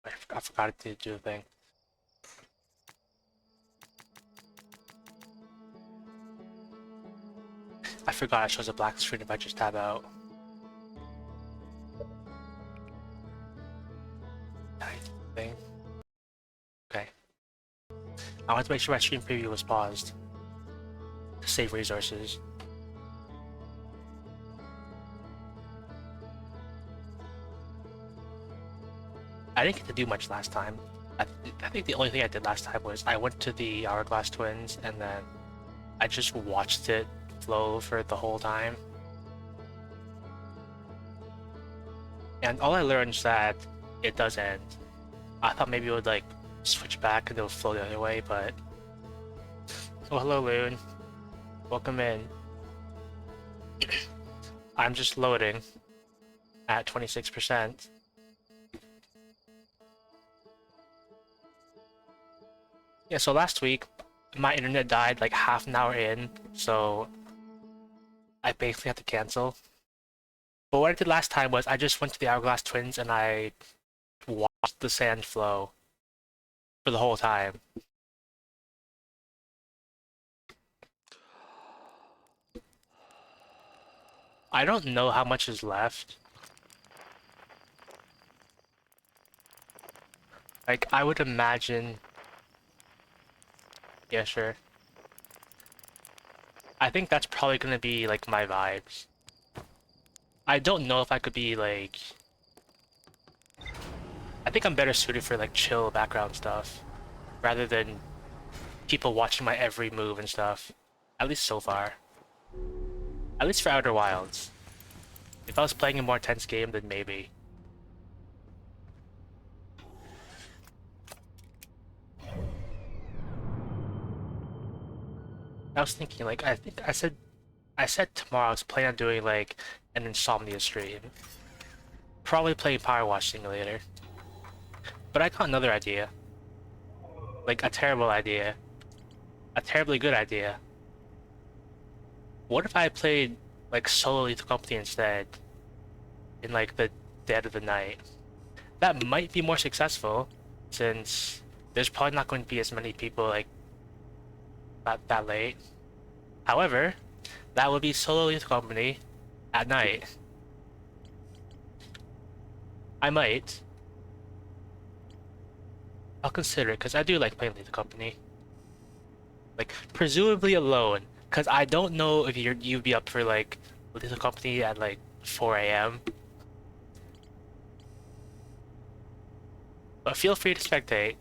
I forgot to do the thing. I forgot it shows a black screen if I just tab out. Thing. Okay. I want to make sure my stream preview was paused to save resources. I didn't get to do much last time. I think the only thing I did last time was I went to the Hourglass Twins and then I just watched it flow for the whole time. And all I learned is that it does end. I thought maybe it would like switch back and it would flow the other way, but... Oh, hello, Loon. Welcome in. I'm just loading at 26%. Yeah, so last week, my internet died like half an hour in, so I basically had to cancel. But what I did last time was I just went to the Hourglass Twins and I watched the sand flow for the whole time. I don't know how much is left. Like, I would imagine... Yeah, sure. I think that's probably gonna be, like, my vibes. I don't know if I could be, like... I think I'm better suited for, like, chill background stuff. Rather than people watching my every move and stuff. At least so far. At least for Outer Wilds. If I was playing a more tense game, then maybe. I was thinking, like, I think I said tomorrow I was planning on doing, like, an Insomnia stream. Probably playing Power Wash Simulator. But I got another idea. Like, a terrible idea. A terribly good idea. What if I played, like, solo Lethal Company instead? In, like, the dead of the night? That might be more successful, since there's probably not going to be as many people, like, that late. However, that would be solo Lethal Company at night. I might. I'll consider it, because I do like playing Lethal Company. Like, presumably alone, because I don't know if you'd be up for, like, Lethal Company at, like, 4 a.m. But feel free to spectate.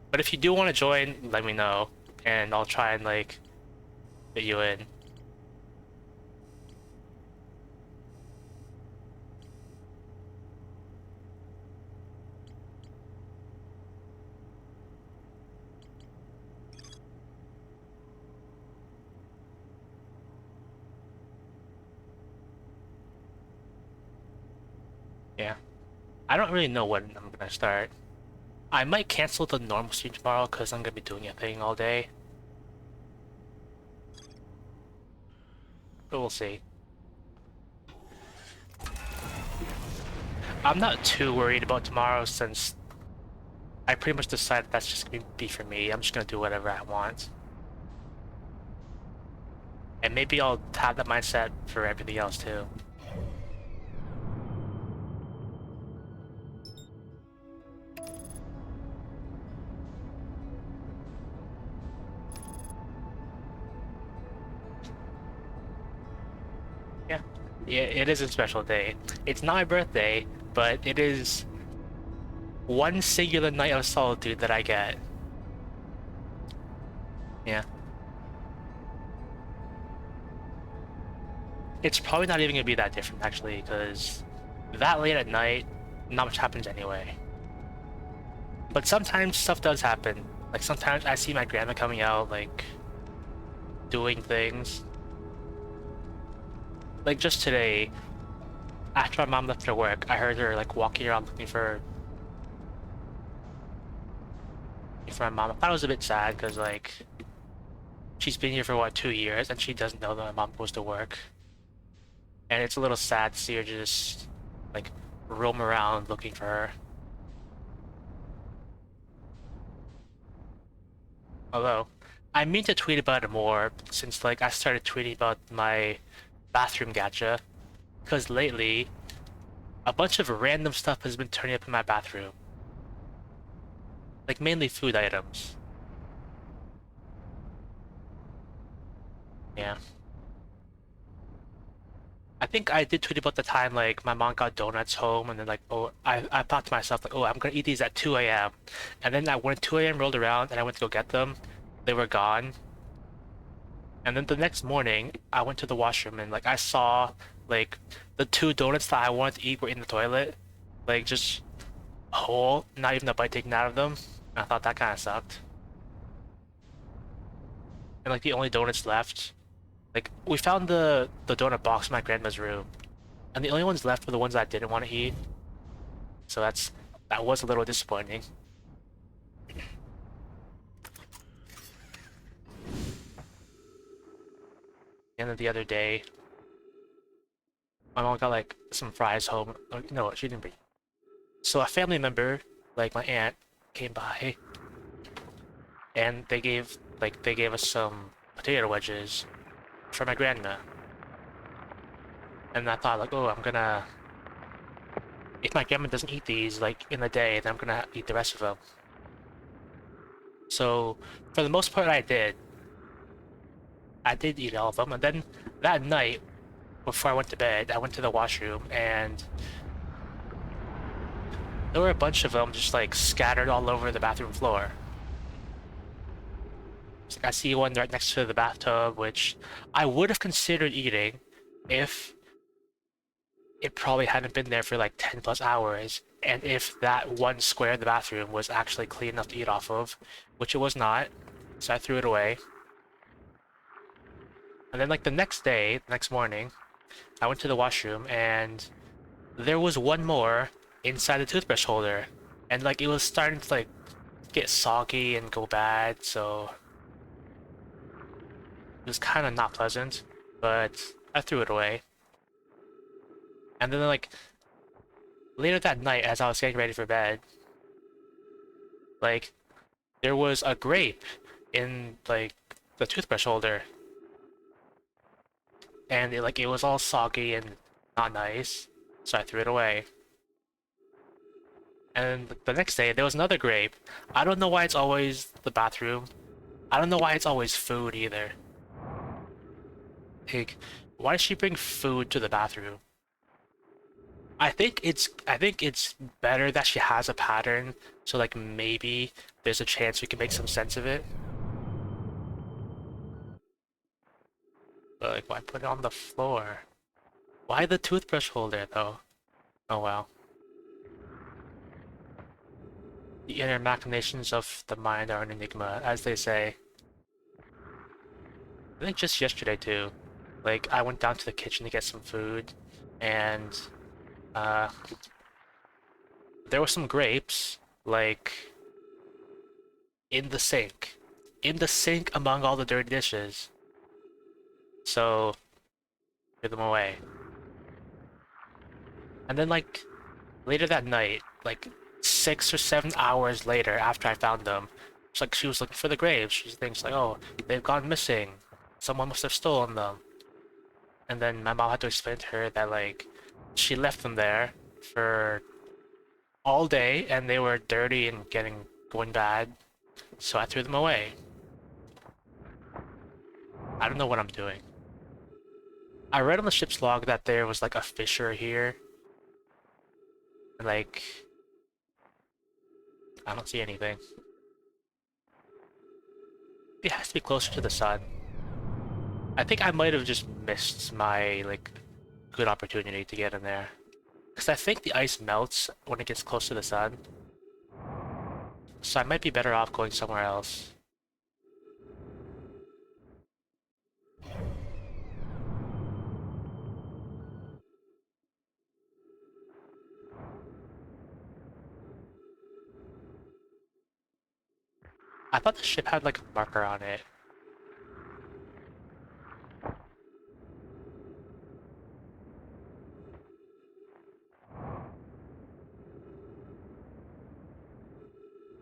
But if you do want to join, let me know, and I'll try and, like, fit you in. Yeah. I don't really know when I'm gonna start. I might cancel the normal stream tomorrow because I'm gonna be doing a thing all day. But we'll see. I'm not too worried about tomorrow since I pretty much decided that's just gonna be for me. I'm just gonna do whatever I want. And maybe I'll have that mindset for everything else too. Yeah. Yeah, it is a special day. It's not my birthday, but it is one singular night of solitude that I get. Yeah. It's probably not even gonna be that different actually, because that late at night, not much happens anyway. But sometimes stuff does happen. Like sometimes I see my grandma coming out, like doing things. Like just today, after my mom left for work, I heard her like walking around looking for my mom. I thought it was a bit sad because like she's been here for what 2 years and she doesn't know that my mom goes to work. And it's a little sad to see her just like roam around looking for her. Although, I mean to tweet about it more since like I started tweeting about my bathroom gacha. Because lately, a bunch of random stuff has been turning up in my bathroom. Like mainly food items. Yeah. I think I did tweet about the time like my mom got donuts home and then like oh I thought to myself like oh I'm gonna eat these at 2 a.m. And then when 2 a.m. rolled around and I went to go get them, they were gone. And then the next morning I went to the washroom and like I saw like the two donuts that I wanted to eat were in the toilet. Like just whole, not even a bite taken out of them. And I thought that kind of sucked. And like the only donuts left, like we found the donut box in my grandma's room, and the only ones left were the ones I didn't want to eat. So that was a little disappointing. And then the other day, my mom got like some fries home. No, she didn't bring. So a family member, like my aunt, came by, and they gave us some potato wedges for my grandma. And I thought like, oh, I'm gonna if my grandma doesn't eat these like in the day, then I'm gonna eat the rest of them. So for the most part, I did. I did eat all of them, and then that night before I went to bed, I went to the washroom and there were a bunch of them just like scattered all over the bathroom floor. So I see one right next to the bathtub, which I would have considered eating if it probably hadn't been there for like 10 plus hours, and if that one square of the bathroom was actually clean enough to eat off of, which it was not, so I threw it away. And then like the next day, the next morning, I went to the washroom and there was one more inside the toothbrush holder. And like it was starting to like get soggy and go bad, so it was kind of not pleasant, but I threw it away. And then like later that night as I was getting ready for bed, like there was a grape in like the toothbrush holder and it was all soggy and not nice, so I threw it away. And the next day there was another grape. I don't know why it's always the bathroom. I don't know why it's always food either. Like, why does she bring food to the bathroom? I think it's better that she has a pattern, so like maybe there's a chance we can make some sense of it. But like why put it on the floor? Why the toothbrush holder though? Oh well. The inner machinations of the mind are an enigma, as they say. I think just yesterday too. Like I went down to the kitchen to get some food, and uh, there were some grapes like in the sink, among all the dirty dishes. So threw them away. And then like later that night, like 6 or 7 hours later after I found them, it's like she was looking for the grapes. She thinks like, oh, they've gone missing. Someone must have stolen them. And then my mom had to explain to her that like she left them there for all day and they were dirty and going bad. So I threw them away. I don't know what I'm doing. I read on the ship's log that there was like a fissure here. And, like I don't see anything. It has to be closer to the sun. I think I might have just missed my like good opportunity to get in there. Because I think the ice melts when it gets close to the sun. So I might be better off going somewhere else. I thought the ship had like a marker on it.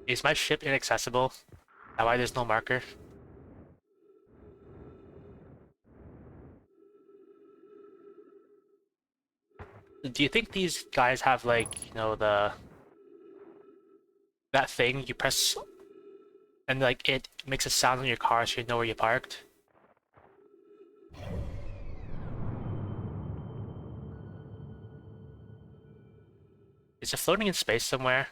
Is my ship inaccessible? That why there's no marker? Do you think these guys have like, you know, that thing you press and like it makes a sound in your car so you know where you parked? Is it floating in space somewhere?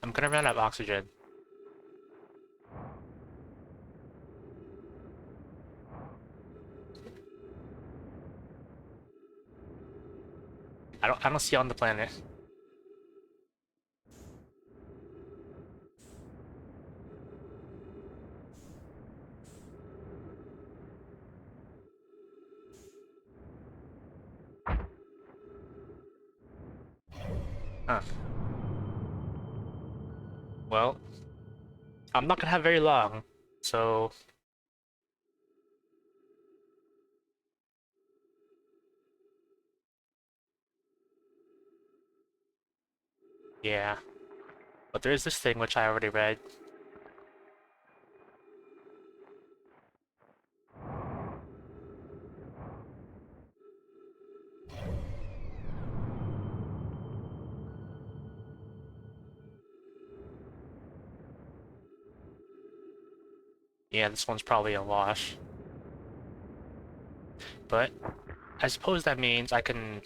I'm gonna run out of oxygen. I don't see it on the planet. Huh. Well, I'm not gonna have very long, so yeah. But there is this thing which I already read. Yeah, this one's probably a wash. But I suppose that means I can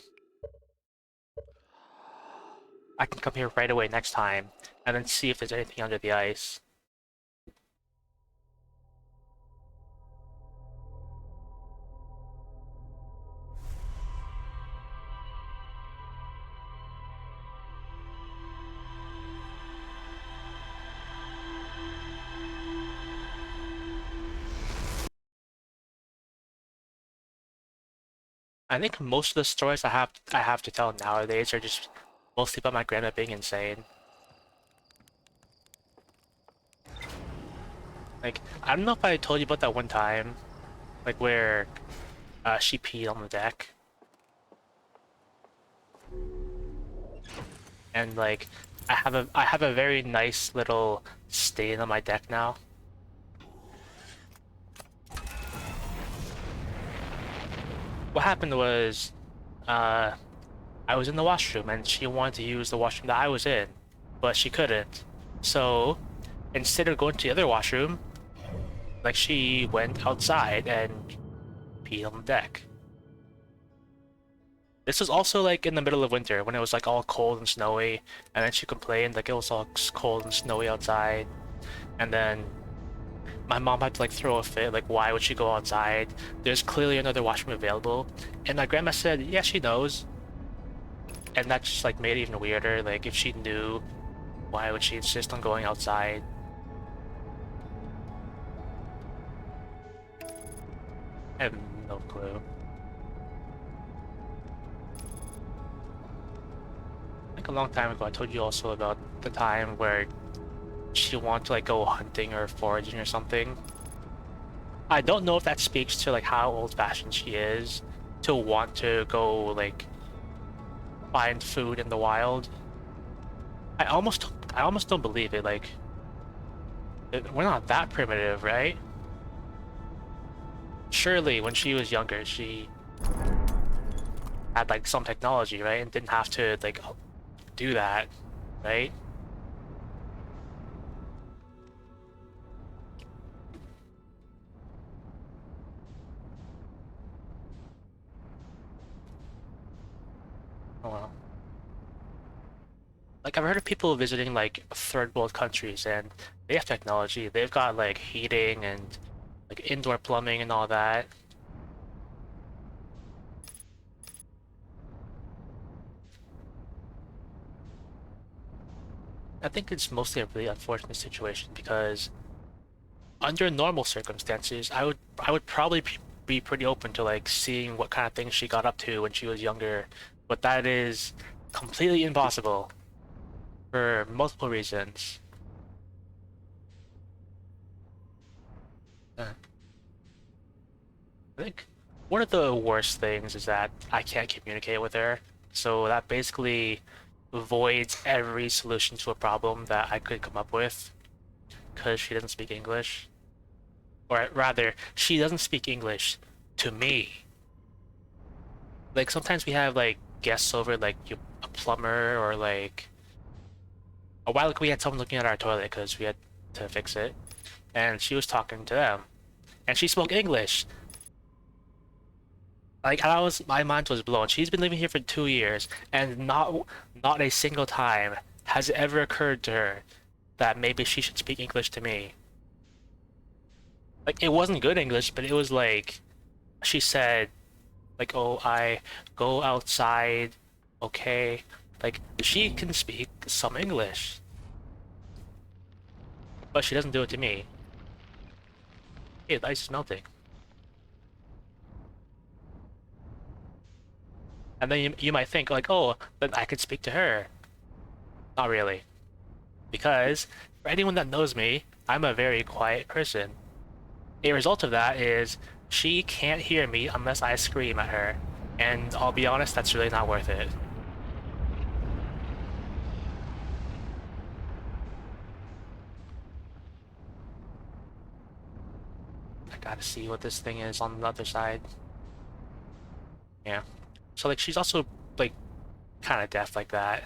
come here right away next time and then see if there's anything under the ice. I think most of the stories I have to tell nowadays are just mostly about my grandma being insane. Like, I don't know if I told you about that one time, like where she peed on the deck, and like I have a very nice little stain on my deck now. What happened was, uh, I was in the washroom and she wanted to use the washroom that I was in, but she couldn't. So instead of going to the other washroom, like she went outside and peed on the deck. This was also like in the middle of winter when it was like all cold and snowy, and then she complained like it was all cold and snowy outside, and then my mom had to like throw a fit, like why would she go outside? There's clearly another washroom available, and my grandma said, yeah, she knows, and that just like made it even weirder. Like if she knew, why would she insist on going outside? I have no clue. Like a long time ago, I told you also about the time where she wanted to like go hunting or foraging or something. I don't know if that speaks to like how old-fashioned she is to want to go like find food in the wild. I almost don't believe it. Like we're not that primitive, right? Surely when she was younger, she had like some technology, right? And didn't have to like do that, right? Oh well. Like I've heard of people visiting like third world countries and they have technology. They've got like heating and like indoor plumbing and all that. I think it's mostly a really unfortunate situation because under normal circumstances, I would probably be pretty open to like seeing what kind of things she got up to when she was younger, but that is completely impossible for multiple reasons. Uh, I think one of the worst things is that I can't communicate with her. So that basically voids every solution to a problem that I could come up with because she doesn't speak English. Or rather, she doesn't speak English to me. Like sometimes we have like guests over, like a plumber or like a while ago we had someone looking at our toilet because we had to fix it, and she was talking to them, and she spoke English. Like my mind was blown. She's been living here for 2 years, and not a single time has it ever occurred to her that maybe she should speak English to me. Like it wasn't good English, but it was like she said, like, "Oh, I go outside." Okay, like she can speak some English, but she doesn't do it to me. Hey, the ice is melting. And then you might think like, oh, then I could speak to her. Not really. Because for anyone that knows me, I'm a very quiet person. A result of that is she can't hear me unless I scream at her. And I'll be honest, that's really not worth it. I gotta see what this thing is on the other side. Yeah. So like she's also like kind of deaf like that.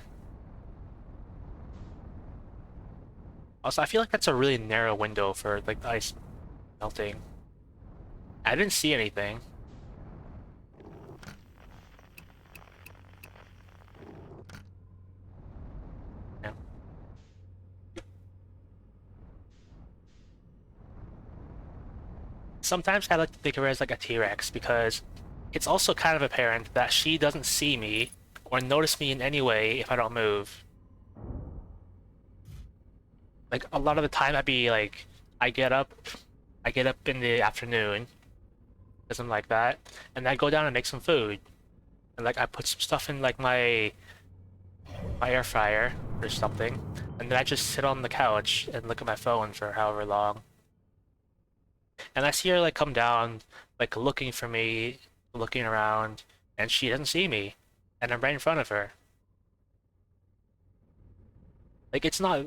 Also, I feel like that's a really narrow window for like the ice melting. I didn't see anything. Yeah. Sometimes I like to think of her as like a T-Rex because it's also kind of apparent that she doesn't see me or notice me in any way if I don't move. Like a lot of the time I'd be like, I get up, I get up in the afternoon, something like that, and I go down and make some food. And like I put some stuff in like my air fryer or something, and then I just sit on the couch and look at my phone for however long. And I see her like come down, like looking for me, looking around, and she doesn't see me, and I'm right in front of her. Like it's not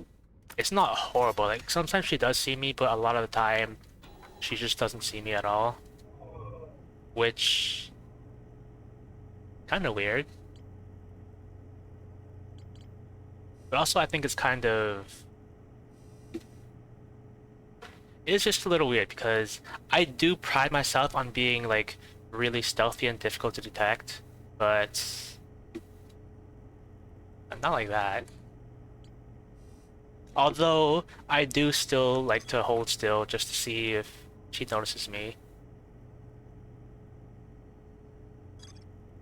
horrible. Like sometimes she does see me, but a lot of the time she just doesn't see me at all, which kind of weird. But also I think it's kind of it's just a little weird because I do pride myself on being like really stealthy and difficult to detect, but I'm not like that. Although I do still like to hold still just to see if she notices me.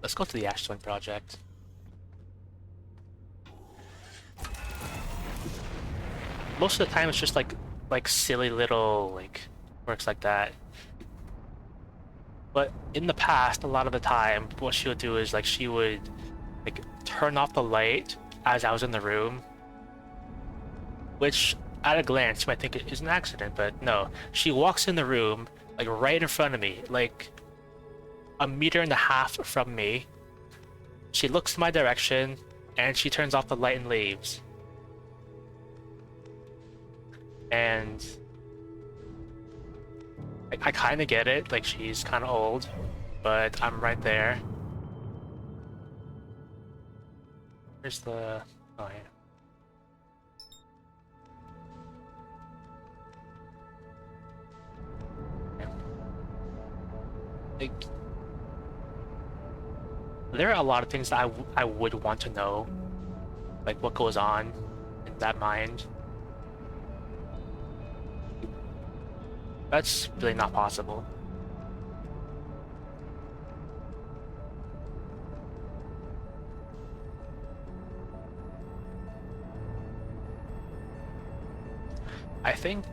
Let's go to the Ash Twin project. Most of the time it's just like silly little like works like that. But in the past, a lot of the time, what she would do is like she would like turn off the light as I was in the room, which at a glance you might think it is an accident, but no. She walks in the room like right in front of me, like a meter and a half from me. She looks my direction and she turns off the light and leaves. And I kind of get it, like she's kind of old, but I'm right there. Where's the... Oh, yeah. Yeah. Like, there are a lot of things that I would want to know, like what goes on in that mind. That's really not possible. I think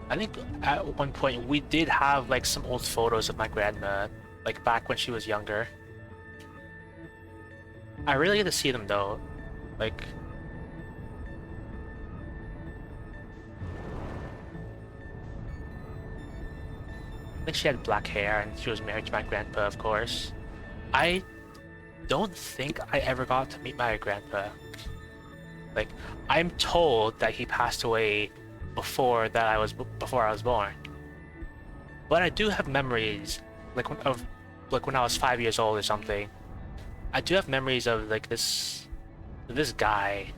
I think at one point we did have like some old photos of my grandma, like back when she was younger. I really get to see them though. Like I think she had black hair and she was married to my grandpa, of course. I don't think I ever got to meet my grandpa. Like, I'm told that he passed away before I was born. But I do have memories, like when I was 5 years old or something. I do have memories of like this guy,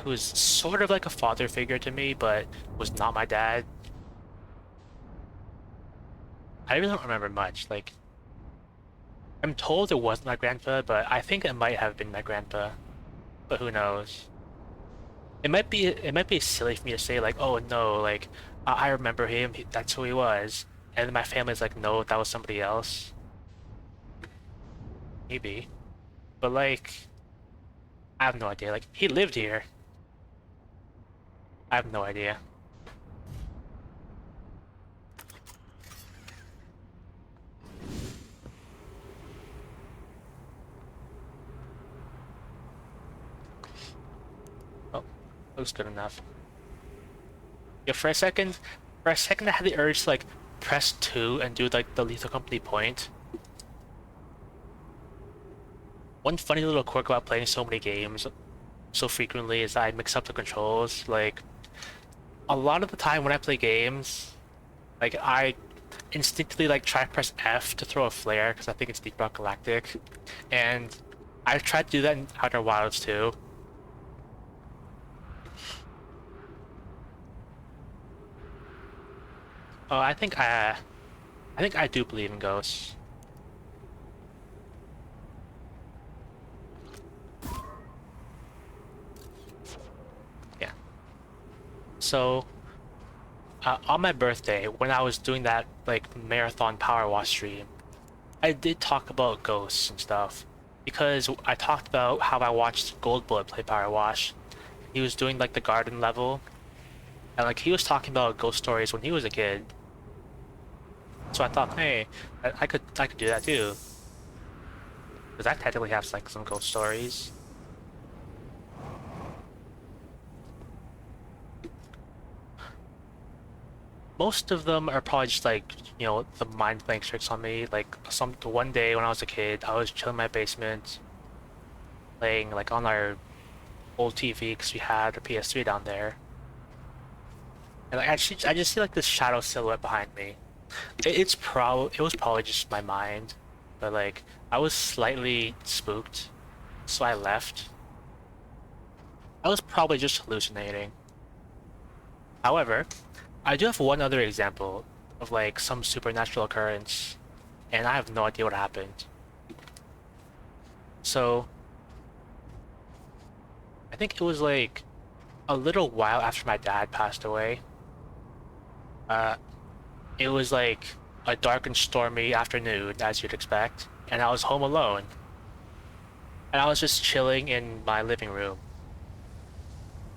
who's sort of like a father figure to me, but was not my dad. I really don't remember much. Like, I'm told it wasn't my grandpa, but I think it might have been my grandpa. But who knows? It might be silly for me to say like, oh no, like I remember him. That's who he was. And then my family's like, no, that was somebody else. Maybe. But like, I have no idea. Like, he lived here. I have no idea. Oh, looks good enough. Yeah, for a second I had the urge to like press 2 and do like the Lethal Company point. One funny little quirk about playing so many games so frequently is I mix up the controls. Like, a lot of the time when I play games, like I instinctively like try to press F to throw a flare because I think it's Deep Rock Galactic, and I've tried to do that in Outer Wilds too. Oh, I think I do believe in ghosts. Yeah. So, on my birthday, when I was doing that like marathon power wash stream, I did talk about ghosts and stuff because I talked about how I watched Goldblood play power wash. He was doing like the garden level, and like he was talking about ghost stories when he was a kid. So I thought, hey, I could do that too, because I technically have like some ghost stories. Most of them are probably just like, the mind playing tricks on me. Like one day when I was a kid, I was chilling in my basement, playing like on our old TV because we had a PS3 down there, and like, I just see like this shadow silhouette behind me. It was probably just my mind, but like I was slightly spooked, so I left. I was probably just hallucinating. However, I do have one other example of like some supernatural occurrence, and I have no idea what happened. So, I think it was like a little while after my dad passed away. Uh, it was like a dark and stormy afternoon, as you'd expect, and I was home alone, and I was just chilling in my living room.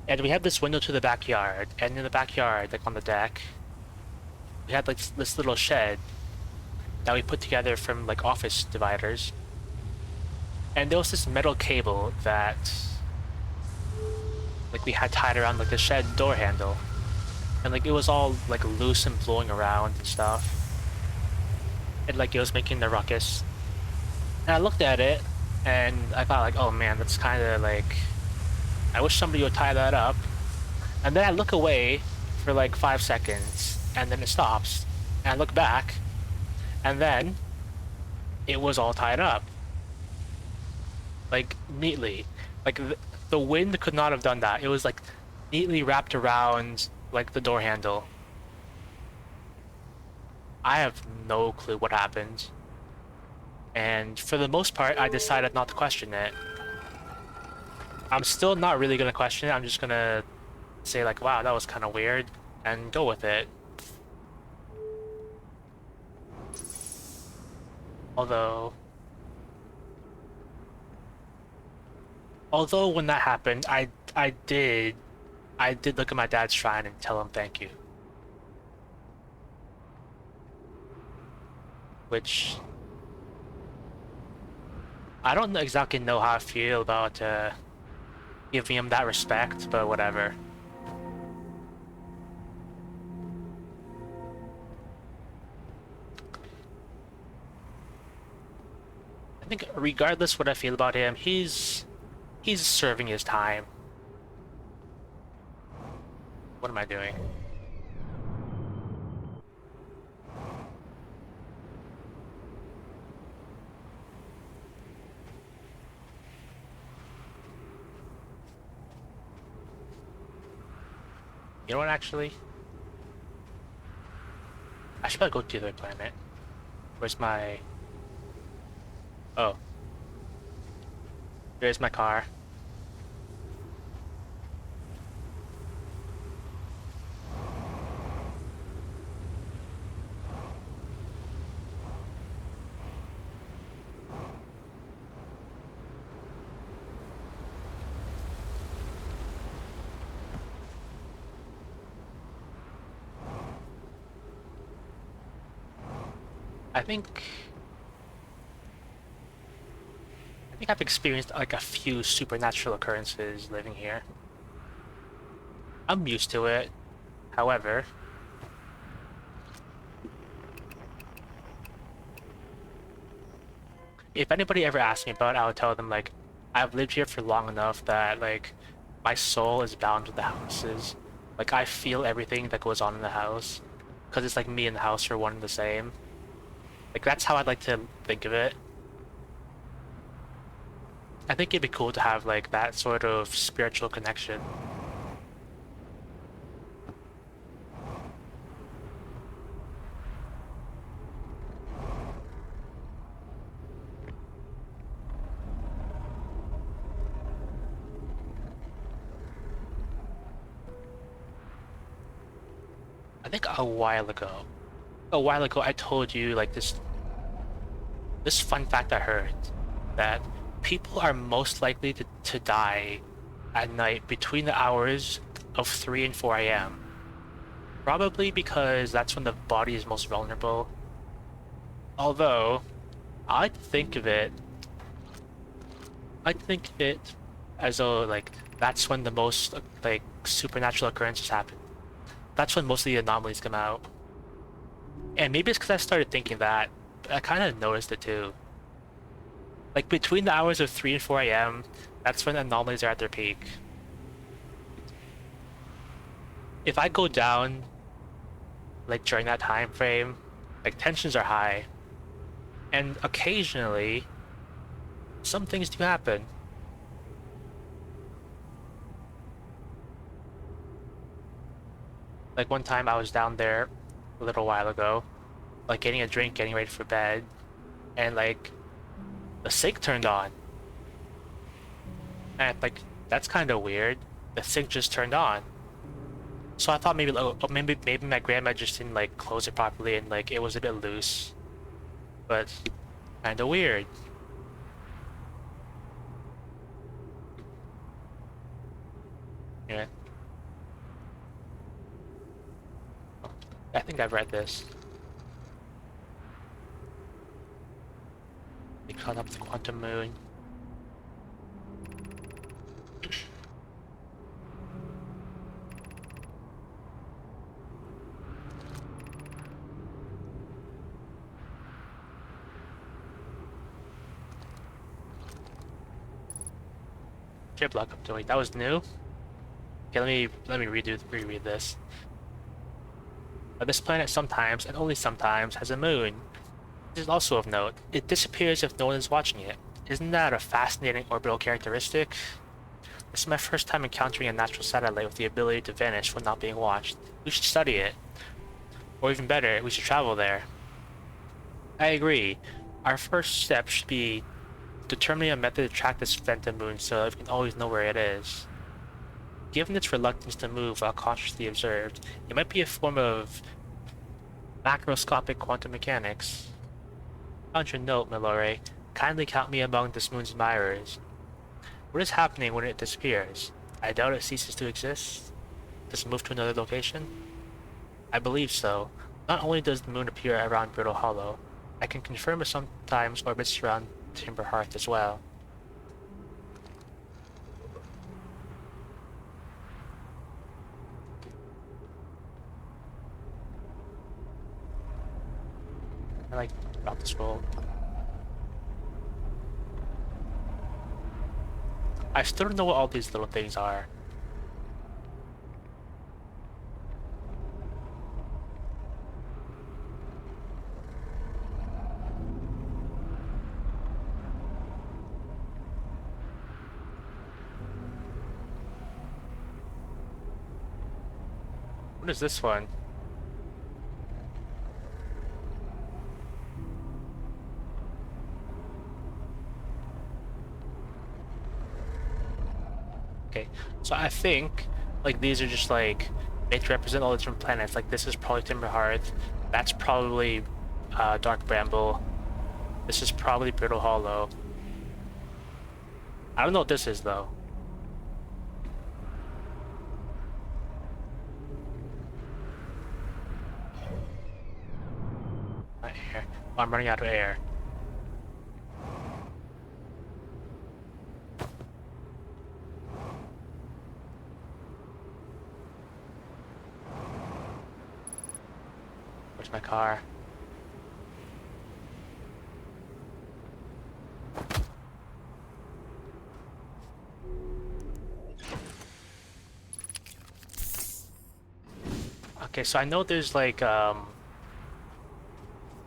And we had this window to the backyard, and in the backyard, like on the deck, we had like this little shed that we put together from like office dividers. And there was this metal cable that like we had tied around like the shed door handle. And like it was all like loose and blowing around and stuff. And like it was making the ruckus. And I looked at it and I thought like, oh man, that's kind of like, I wish somebody would tie that up. And then I look away for like 5 seconds and then it stops. And I look back and then it was all tied up. Like neatly. Like the wind could not have done that. It was like neatly wrapped around like the door handle. I have no clue what happened. And for the most part, I decided not to question it. I'm still not really gonna question it. I'm just gonna say like, wow, that was kind of weird, and go with it. Although, although when that happened, I did look at my dad's shrine and tell him thank you, which I don't exactly know how I feel about giving him that respect, but whatever. I think regardless what I feel about him, he's serving his time. What am I doing? You know what, actually? I should probably go to the other planet. Where's my... Oh. There's my car. I think... I think I've experienced like a few supernatural occurrences living here. I'm used to it. However, if anybody ever asks me about it, I would tell them like, I've lived here for long enough that like, my soul is bound to the houses. Like I feel everything that goes on in the house, because it's like me and the house are one and the same. Like that's how I'd like to think of it. I think it'd be cool to have like that sort of spiritual connection. I think a while ago I told you like this fun fact I heard that people are most likely to die at night between the hours of 3 and 4 a.m. Probably because that's when the body is most vulnerable. Although, I think of it, I think of it as though like that's when the most like supernatural occurrences happen. That's when most of the anomalies come out. And maybe it's because I started thinking that, but I kind of noticed it too. Like between the hours of 3 and 4 a.m., that's when anomalies are at their peak. If I go down, like during that time frame, like tensions are high. And occasionally, some things do happen. Like one time I was down there a little while ago, like getting a drink, getting ready for bed, and like the sink turned on. And like that's kind of weird. The sink just turned on. So I thought maybe maybe my grandma just didn't like close it properly and like it was a bit loose. But kind of weird. Yeah. I think I've read this. They caught up the quantum moon. Ship lock up to wait. That was new? Okay, let me reread this. This planet sometimes, and only sometimes, has a moon. This is also of note. It disappears if no one is watching it. Isn't that a fascinating orbital characteristic? This is my first time encountering a natural satellite with the ability to vanish when not being watched. We should study it. Or even better, we should travel there. I agree. Our first step should be determining a method to track this phantom moon so that we can always know where it is. Given its reluctance to move while consciously observed, it might be a form of macroscopic quantum mechanics. On your note, Milore, kindly count me among this moon's admirers. What is happening when it disappears? I doubt it ceases to exist. Does it move to another location? I believe so. Not only does the moon appear around Brittle Hollow, I can confirm it sometimes orbits around Timber Hearth as well. I like drop the scroll. I still don't know what all these little things are. What is this one? Okay, so I think like these are just like meant to represent all the different planets. Like this is probably Timberhearth. That's probably Dark Bramble. This is probably Brittle Hollow. I don't know what this is though. Not air. Oh, I'm running out of air. Where's my car? Okay, so I know there's like an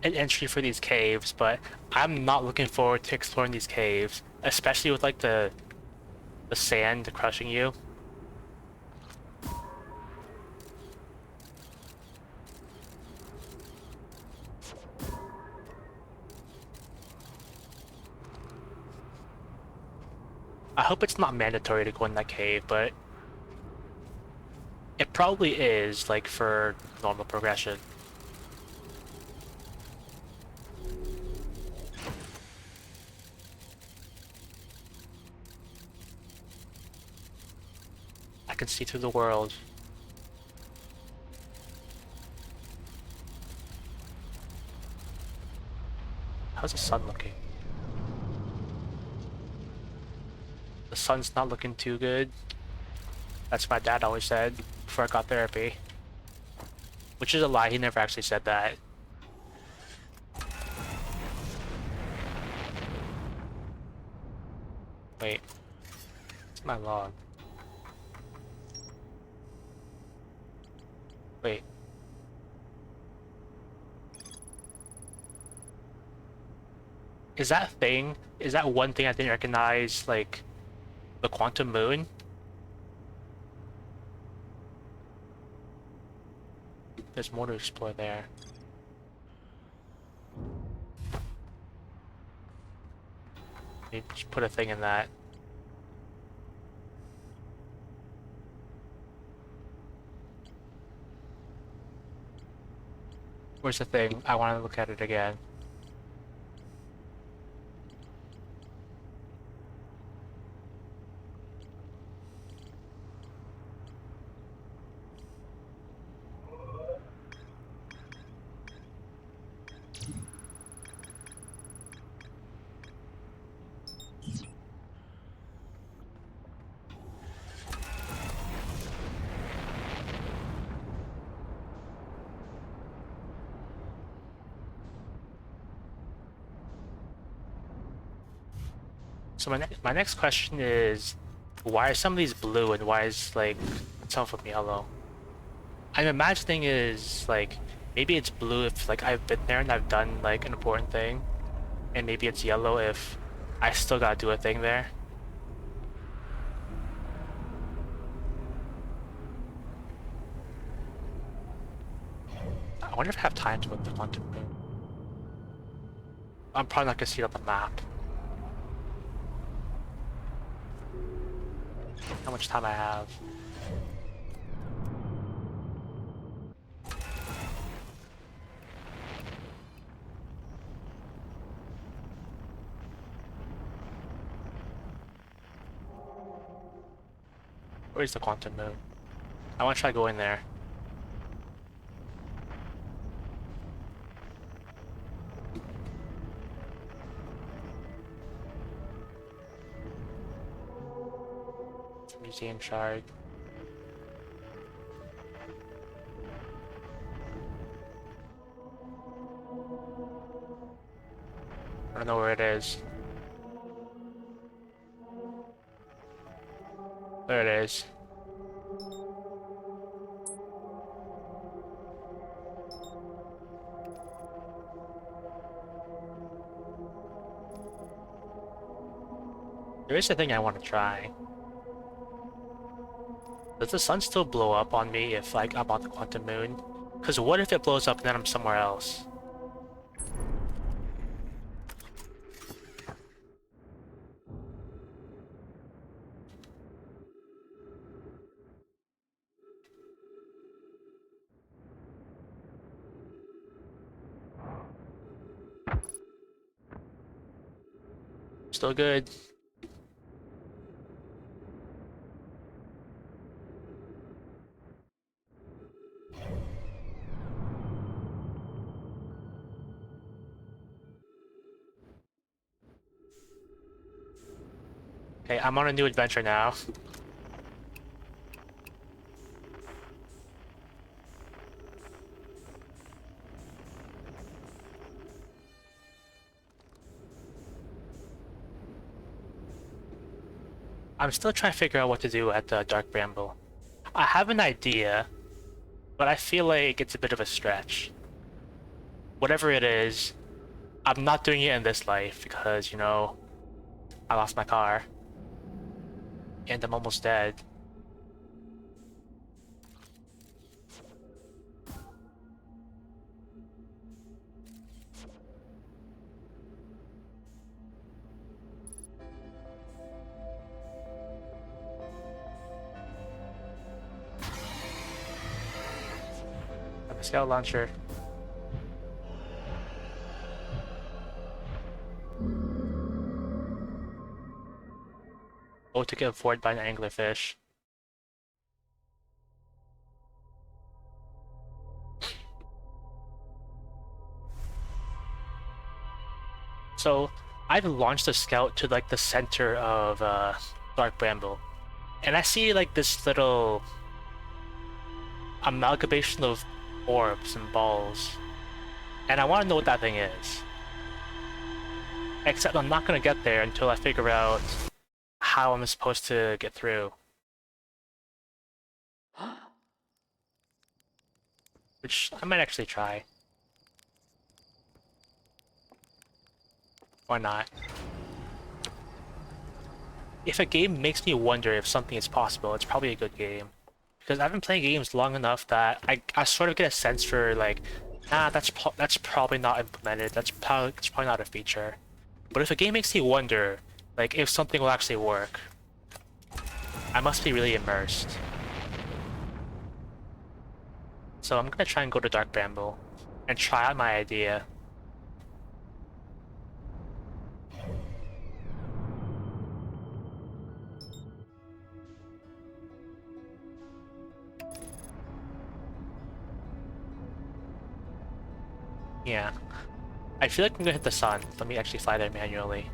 entry for these caves, but I'm not looking forward to exploring these caves, especially with like the sand crushing you. I hope it's not mandatory to go in that cave, but it probably is, like, for normal progression. I can see through the world. How's the sun looking? The sun's not looking too good. That's what my dad always said before I got therapy. Which is a lie, he never actually said that. Wait. It's my log. Wait. Is that thing? Is that one thing I didn't recognize, like, the quantum moon? There's more to explore there. Maybe just put a thing in that. Where's the thing? I want to look at it again. So my next question is, why are some of these blue and why is like some of them yellow? I'm imagining is like maybe it's blue if like I've been there and I've done like an important thing, and maybe it's yellow if I still gotta do a thing there. I wonder if I have time to look the quantum moon. I'm probably not gonna see it on the map. How much time I have? Where's the quantum moon? I want to try going there. Museum shard. I don't know where it is. There it is. There is a thing I want to try. Does the sun still blow up on me if like I'm on the quantum moon? Because what if it blows up and then I'm somewhere else? Still good. Okay, I'm on a new adventure now. I'm still trying to figure out what to do at the Dark Bramble. I have an idea, but I feel like it's a bit of a stretch. Whatever it is, I'm not doing it in this life because, you know, I lost my car. And I'm almost dead. I have a scout launcher. Oh, to get avoided by an anglerfish. So, I've launched a scout to like the center of Dark Bramble. And I see like this little amalgamation of orbs and balls. And I want to know what that thing is. Except I'm not going to get there until I figure out how I'm supposed to get through. Which I might actually try. Why not? If a game makes me wonder if something is possible, it's probably a good game. Because I've been playing games long enough that I sort of get a sense for like, that's probably not implemented. It's probably not a feature. But if a game makes me wonder, like if something will actually work, I must be really immersed. So I'm gonna try and go to Dark Bramble and try out my idea. Yeah. I feel like I'm gonna hit the sun. Let me actually fly there manually.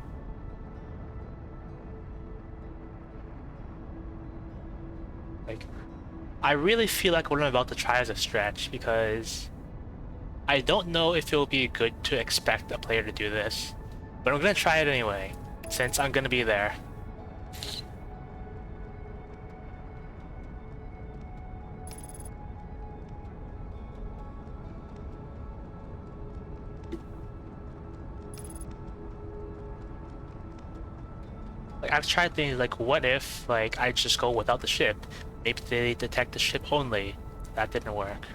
Like, I really feel like what I'm about to try is a stretch because I don't know if it will be good to expect a player to do this, but I'm gonna try it anyway, since I'm gonna be there. Like, I've tried things like, what if, like, I just go without the ship? Maybe they detect the ship only. That didn't work.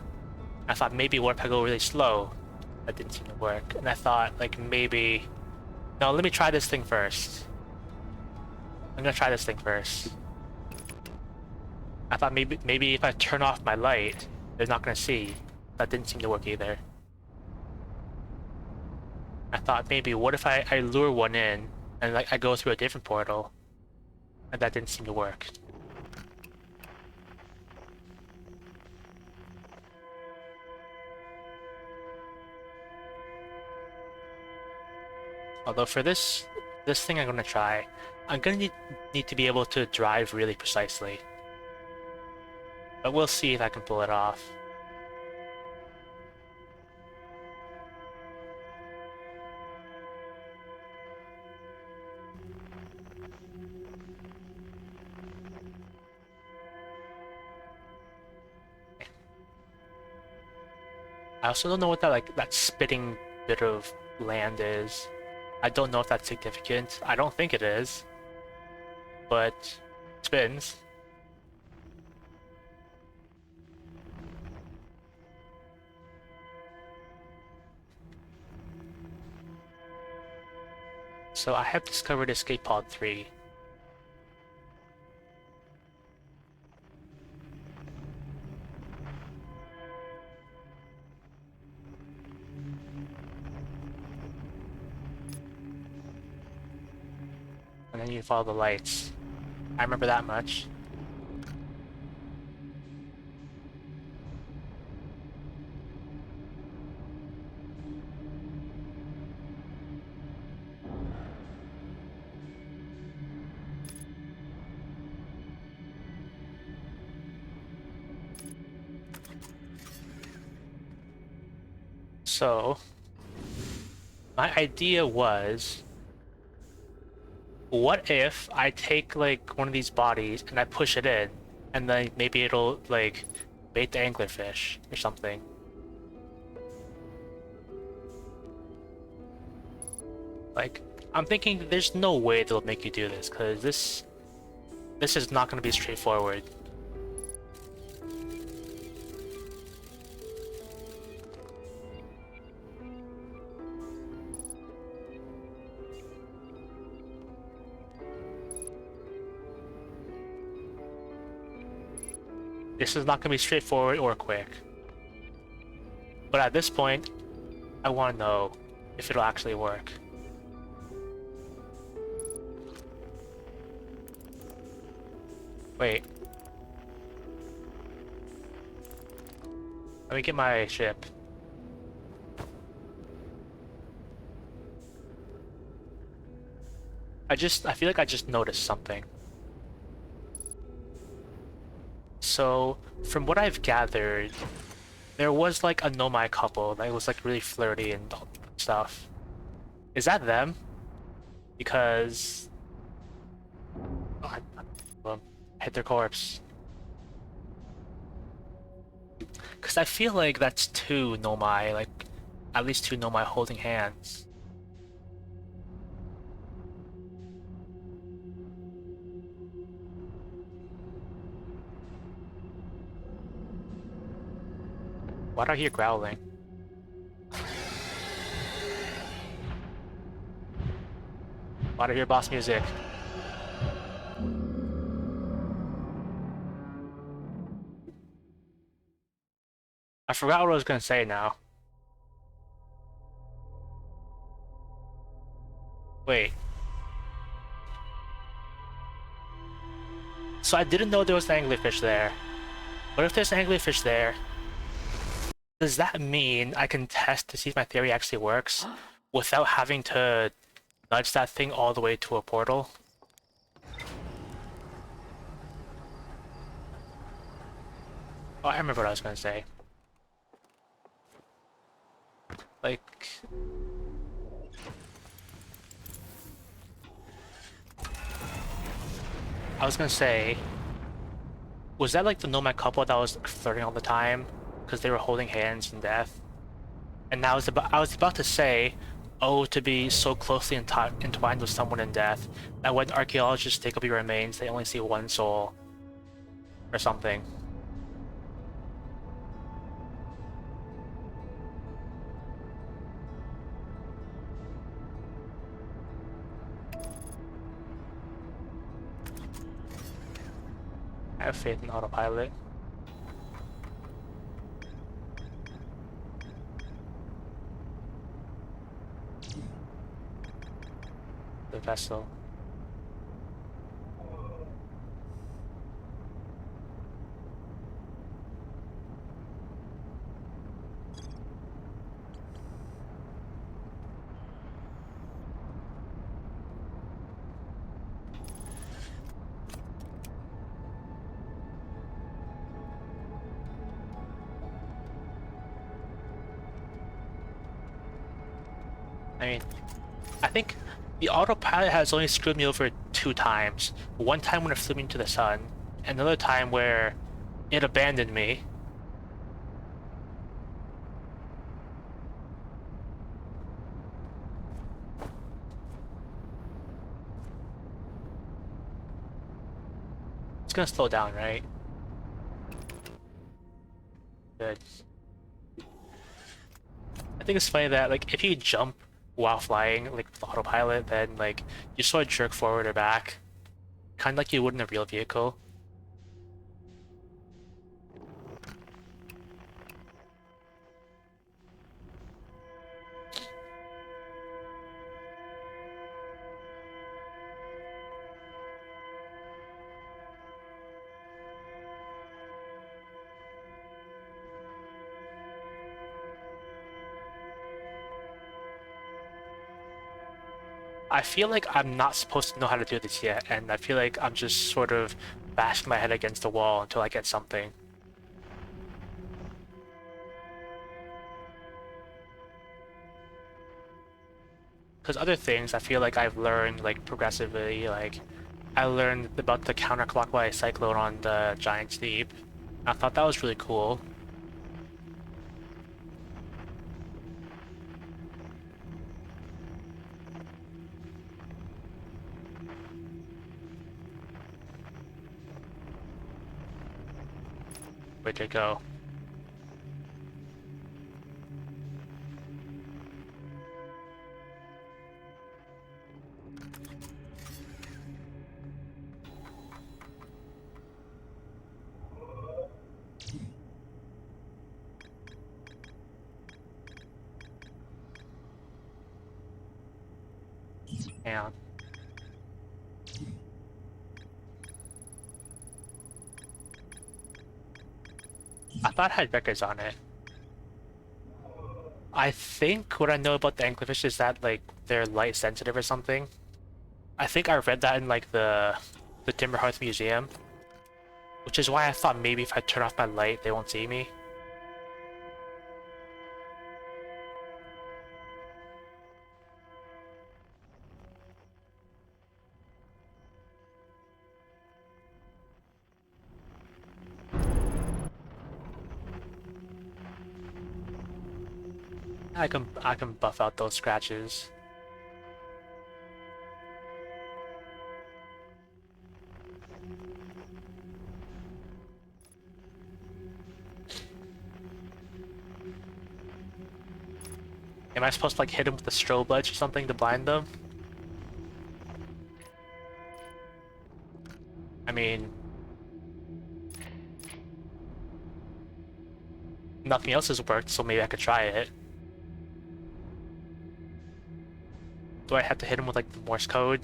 I thought maybe what if I go really slow? That didn't seem to work. And I thought, like, maybe... No, let me try this thing first. I'm gonna try this thing first. I thought maybe if I turn off my light, they're not gonna see. That didn't seem to work either. I thought maybe what if I lure one in and like I go through a different portal, and that didn't seem to work. Although for this thing I'm gonna try, I'm gonna need to be able to drive really precisely. But we'll see if I can pull it off. I also don't know what that spitting bit of land is. I don't know if that's significant. I don't think it is, but it spins. So I have discovered Escape Pod 3. And then you follow the lights. I remember that much. So, my idea was, what if I take like one of these bodies and I push it in, and then maybe it'll like bait the anglerfish or something. Like, I'm thinking there's no way they'll make you do this, because this is not going to be straightforward. This is not going to be straightforward or quick. But at this point, I want to know if it'll actually work. Wait. Let me get my ship. I feel like I just noticed something. So, from what I've gathered, there was like a Nomai couple that was like really flirty and stuff. Is that them? Because oh, hit their corpse. Because I feel like that's two Nomai, like at least two Nomai holding hands. Why do I hear growling? Why do I hear boss music? I forgot what I was gonna say now. Wait. So I didn't know there was an anglerfish there. What if there's an anglerfish there? Does that mean I can test to see if my theory actually works without having to nudge that thing all the way to a portal? Oh, I remember what I was gonna say. Like... I was gonna say... Was that like the Nomad couple that was flirting all the time? Because they were holding hands in death? And now I was about to say, oh, to be so closely entwined with someone in death, that when archaeologists dig up your remains, they only see one soul. Or something. I have faith in autopilot. The vessel. I mean, I think the autopilot has only screwed me over 2 times. One time when it flew me into the sun, and another time where it abandoned me. It's gonna slow down, right? Good. I think it's funny that like if you jump while flying, like the autopilot, then like you sort of jerk forward or back, kind of like you would in a real vehicle. I feel like I'm not supposed to know how to do this yet, and I feel like I'm just sort of bashing my head against the wall until I get something. Because other things I feel like I've learned like progressively, like I learned about the counterclockwise cyclone on the Giant Steep. I thought that was really cool. Where'd it go? Hang on. I thought it had records on it. I think what I know about the anglerfish is that like they're light sensitive or something. I think I read that in like the Timberhearth Museum, which is why I thought maybe if I turn off my light, they won't see me. I can buff out those scratches. Am I supposed to like hit them with the strobe lights or something to blind them? I mean, nothing else has worked, so maybe I could try it. Do I have to hit him with like the Morse code?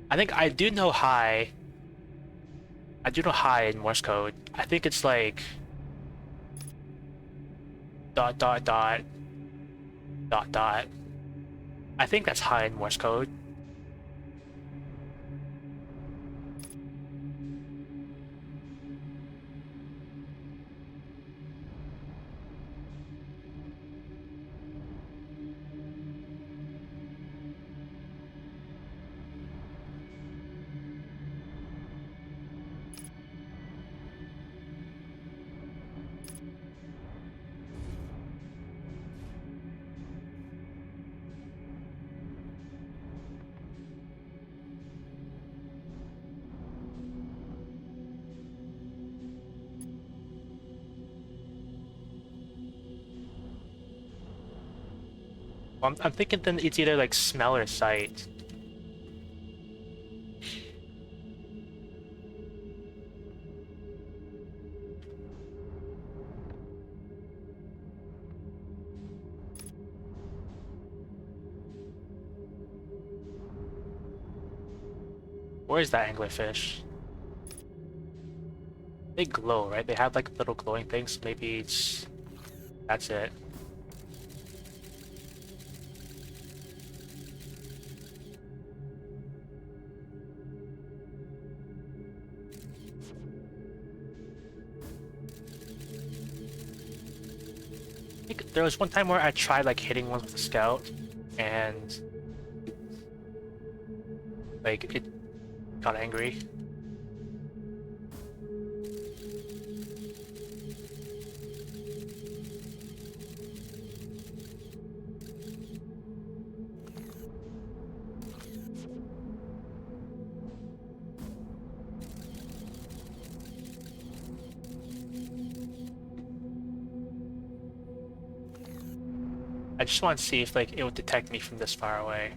I think I do know hi. I do know hi in Morse code. I think it's like dot dot dot dot dot. I think that's hi in Morse code. I'm thinking then it's either like smell or sight. Where is that anglerfish? They glow, right? They have like little glowing things. Maybe it's that's it. I think there was one time where I tried like hitting one with a scout, and like it got angry. I just want to see if like it would detect me from this far away.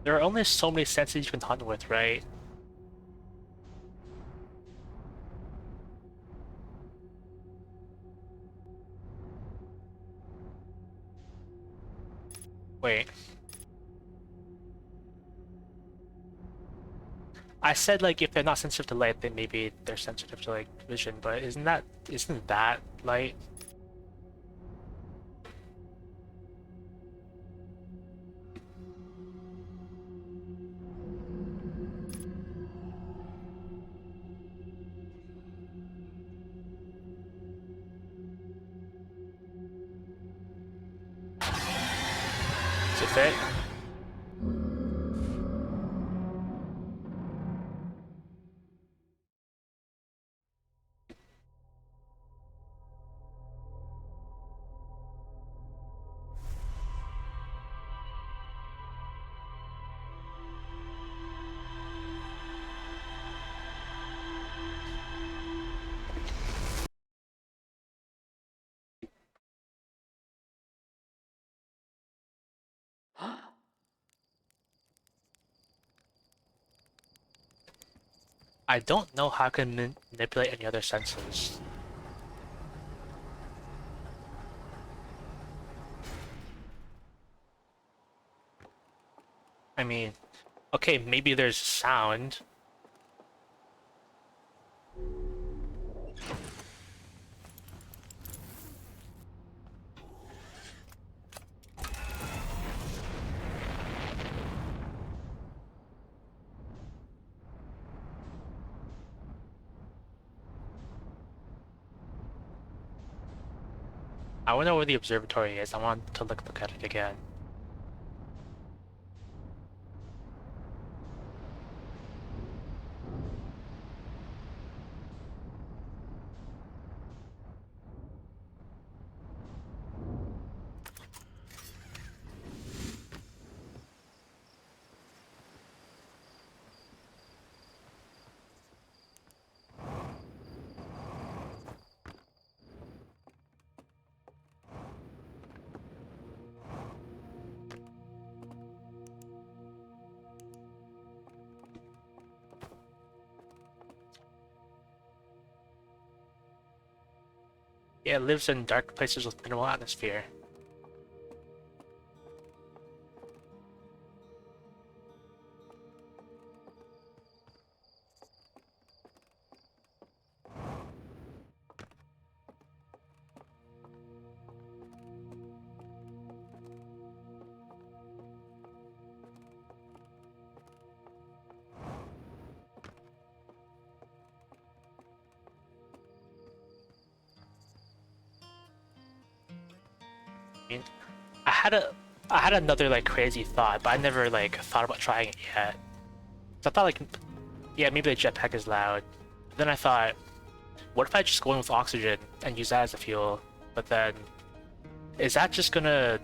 There are only so many senses you can hunt with, right? Wait. I said like if they're not sensitive to light, then maybe they're sensitive to like vision, but isn't that light? Does it fit? I don't know how I can manipulate any other senses. I mean, okay, maybe there's sound. I want to know where the observatory is. I want to look at it again. Yeah, it lives in dark places with minimal atmosphere. I mean, I had a I had another like crazy thought, but I never like thought about trying it yet. So I thought like, yeah, maybe the jetpack is loud. But then I thought, what if I just go in with oxygen and use that as a fuel? But then, is that just gonna,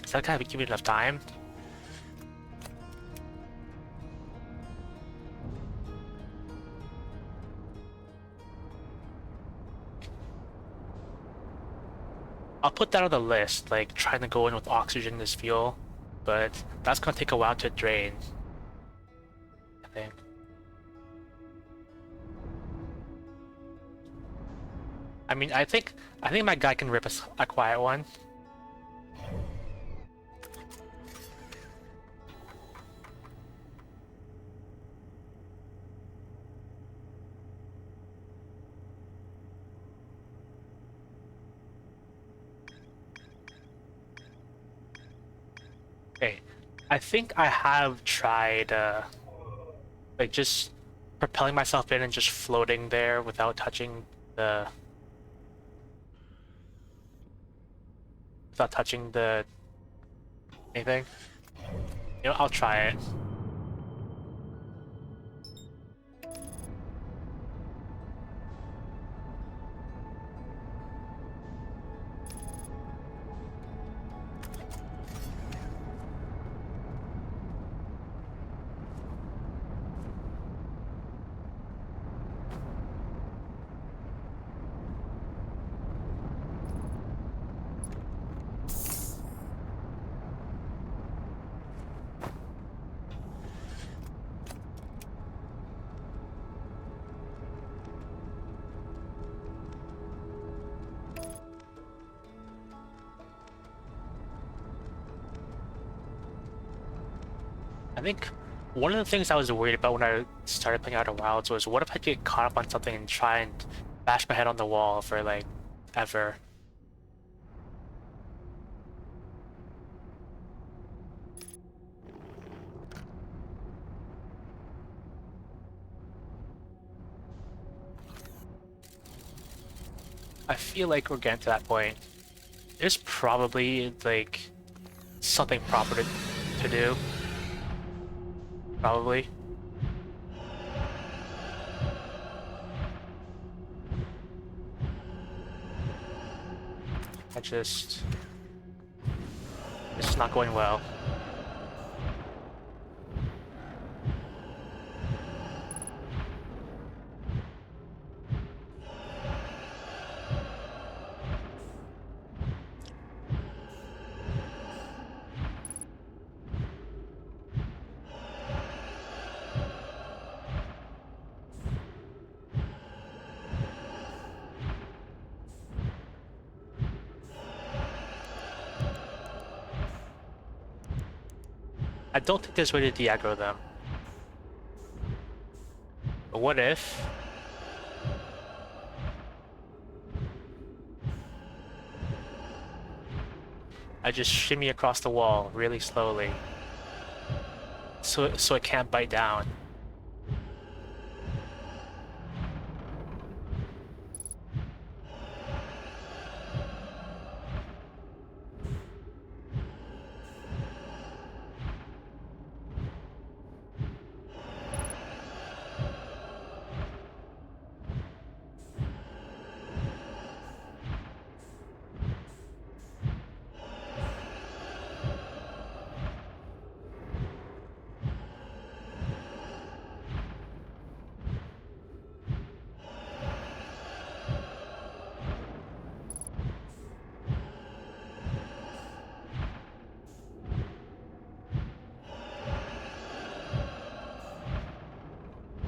is that gonna give me enough time? I'll put that on the list, like trying to go in with oxygen as fuel, but that's gonna take a while to drain, I think. I mean, I think my guy can rip a quiet one. Okay, I think I have tried like just propelling myself in and just floating there the without touching the anything. You know, I'll try it. I think one of the things I was worried about when I started playing Outer Wilds was what if I get caught up on something and try and bash my head on the wall for like ever. I feel like we're getting to that point. There's probably like something proper to do. Probably. It's not going well. I don't think there's a way to de-aggro them. But what if... I just shimmy across the wall really slowly. So it can't bite down.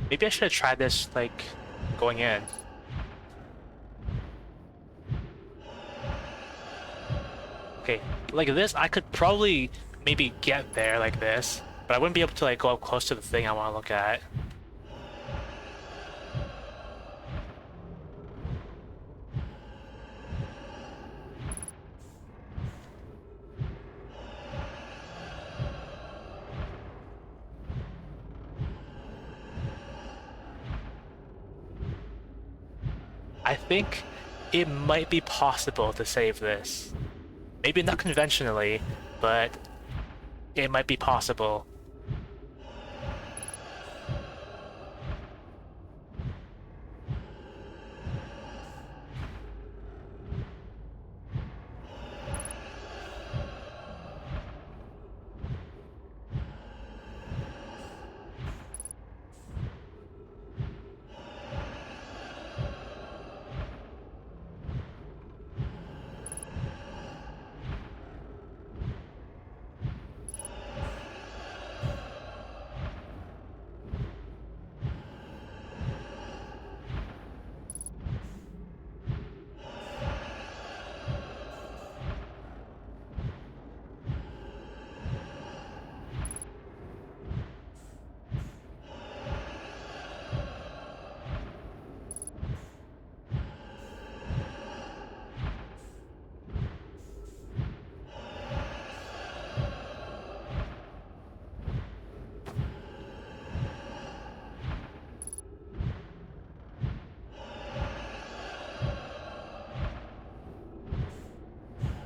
Maybe I should have tried this, like, going in. Okay, like this, I could probably maybe get there like this, but I wouldn't be able to, like, go up close to the thing I want to look at. I think it might be possible to save this. Maybe not conventionally, but it might be possible.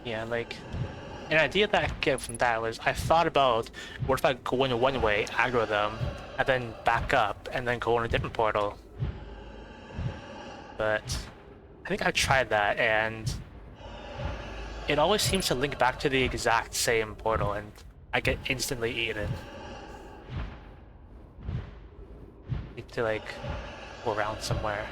Yeah, like, an idea that I get from that was I thought about what if I go in one way, aggro them, and then back up, and then go in a different portal. But I think I've tried that, and it always seems to link back to the exact same portal, and I get instantly eaten. Need to, like, go around somewhere.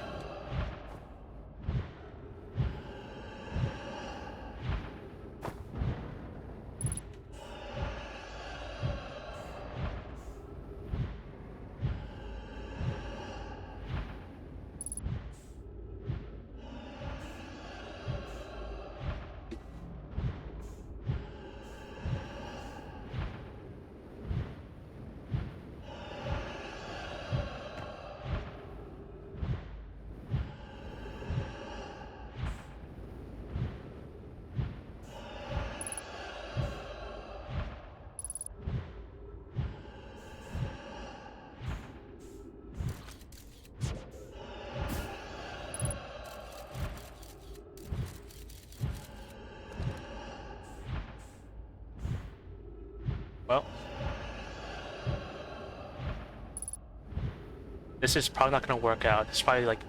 This is probably not gonna work out. It's probably like...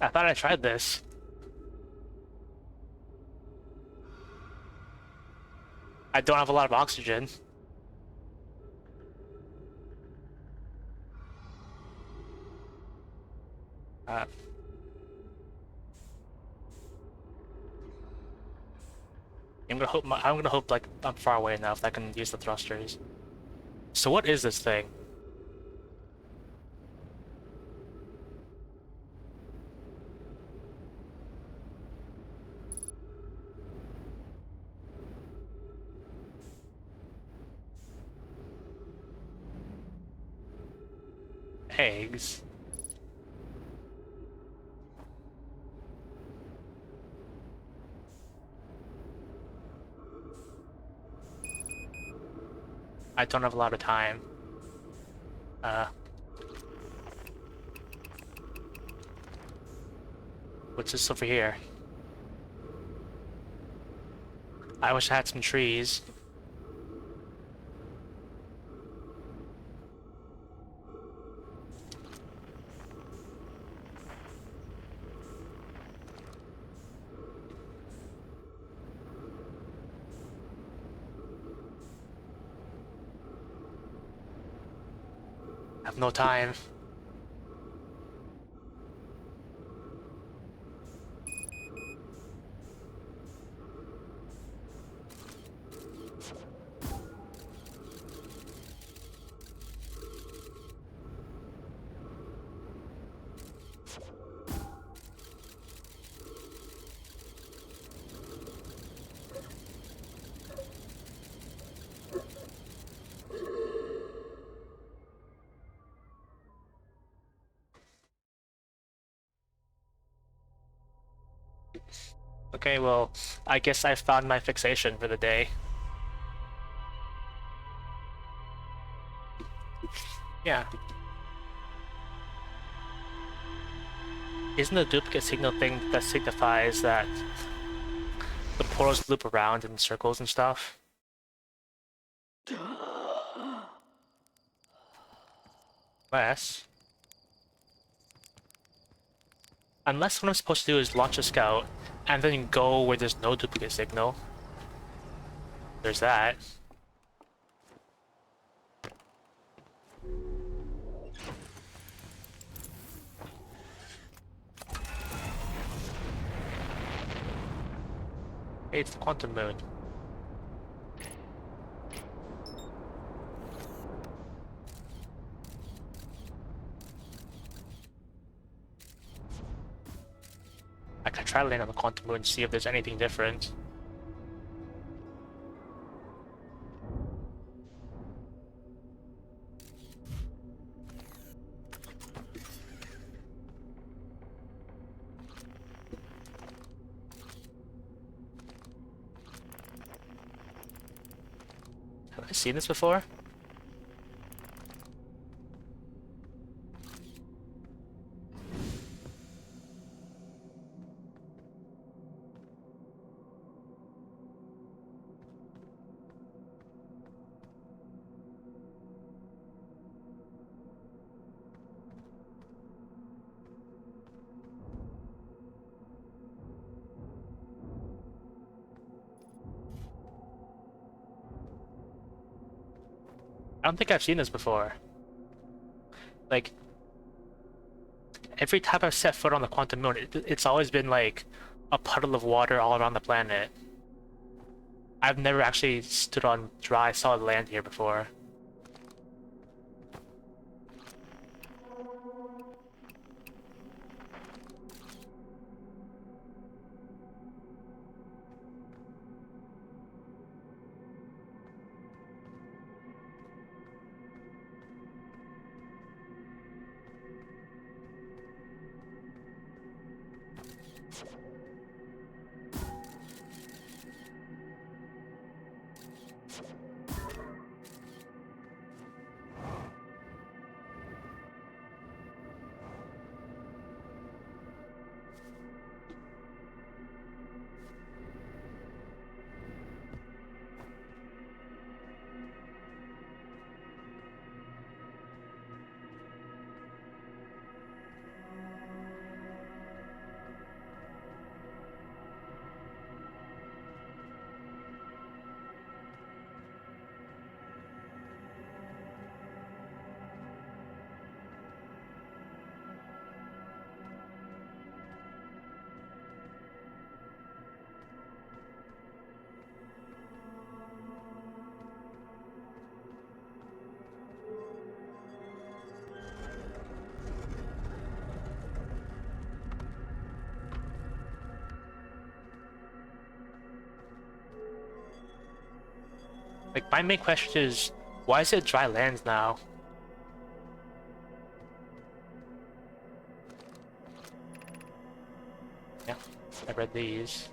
I thought I tried this. I don't have a lot of oxygen. Uh, I'm gonna hope like I'm far away enough that I can use the thrusters. So what is this thing? Eggs. I don't have a lot of time. What's this over here? I wish I had some trees. I have no time. Okay, well, I guess I found my fixation for the day. Yeah. Isn't the duplicate signal thing that signifies that the portals loop around in circles and stuff? Unless what I'm supposed to do is launch a scout and then go where there's no duplicate signal. There's that. Hey, it's the Quantum Moon. I could try to land on the Quantum Moon and see if there's anything different. Have I seen this before? I don't think I've seen this before. Like, every time I've set foot on the Quantum Moon, it's always been like a puddle of water all around the planet. I've never actually stood on dry, solid land here before. Like, my main question is, why is it dry lands now? Yeah, I read these.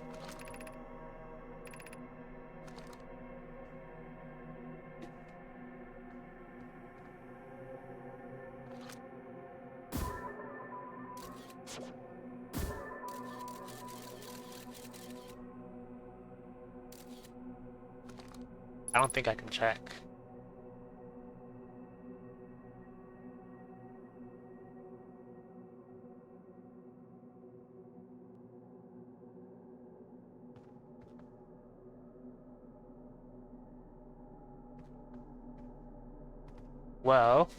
I don't think I can check. Well,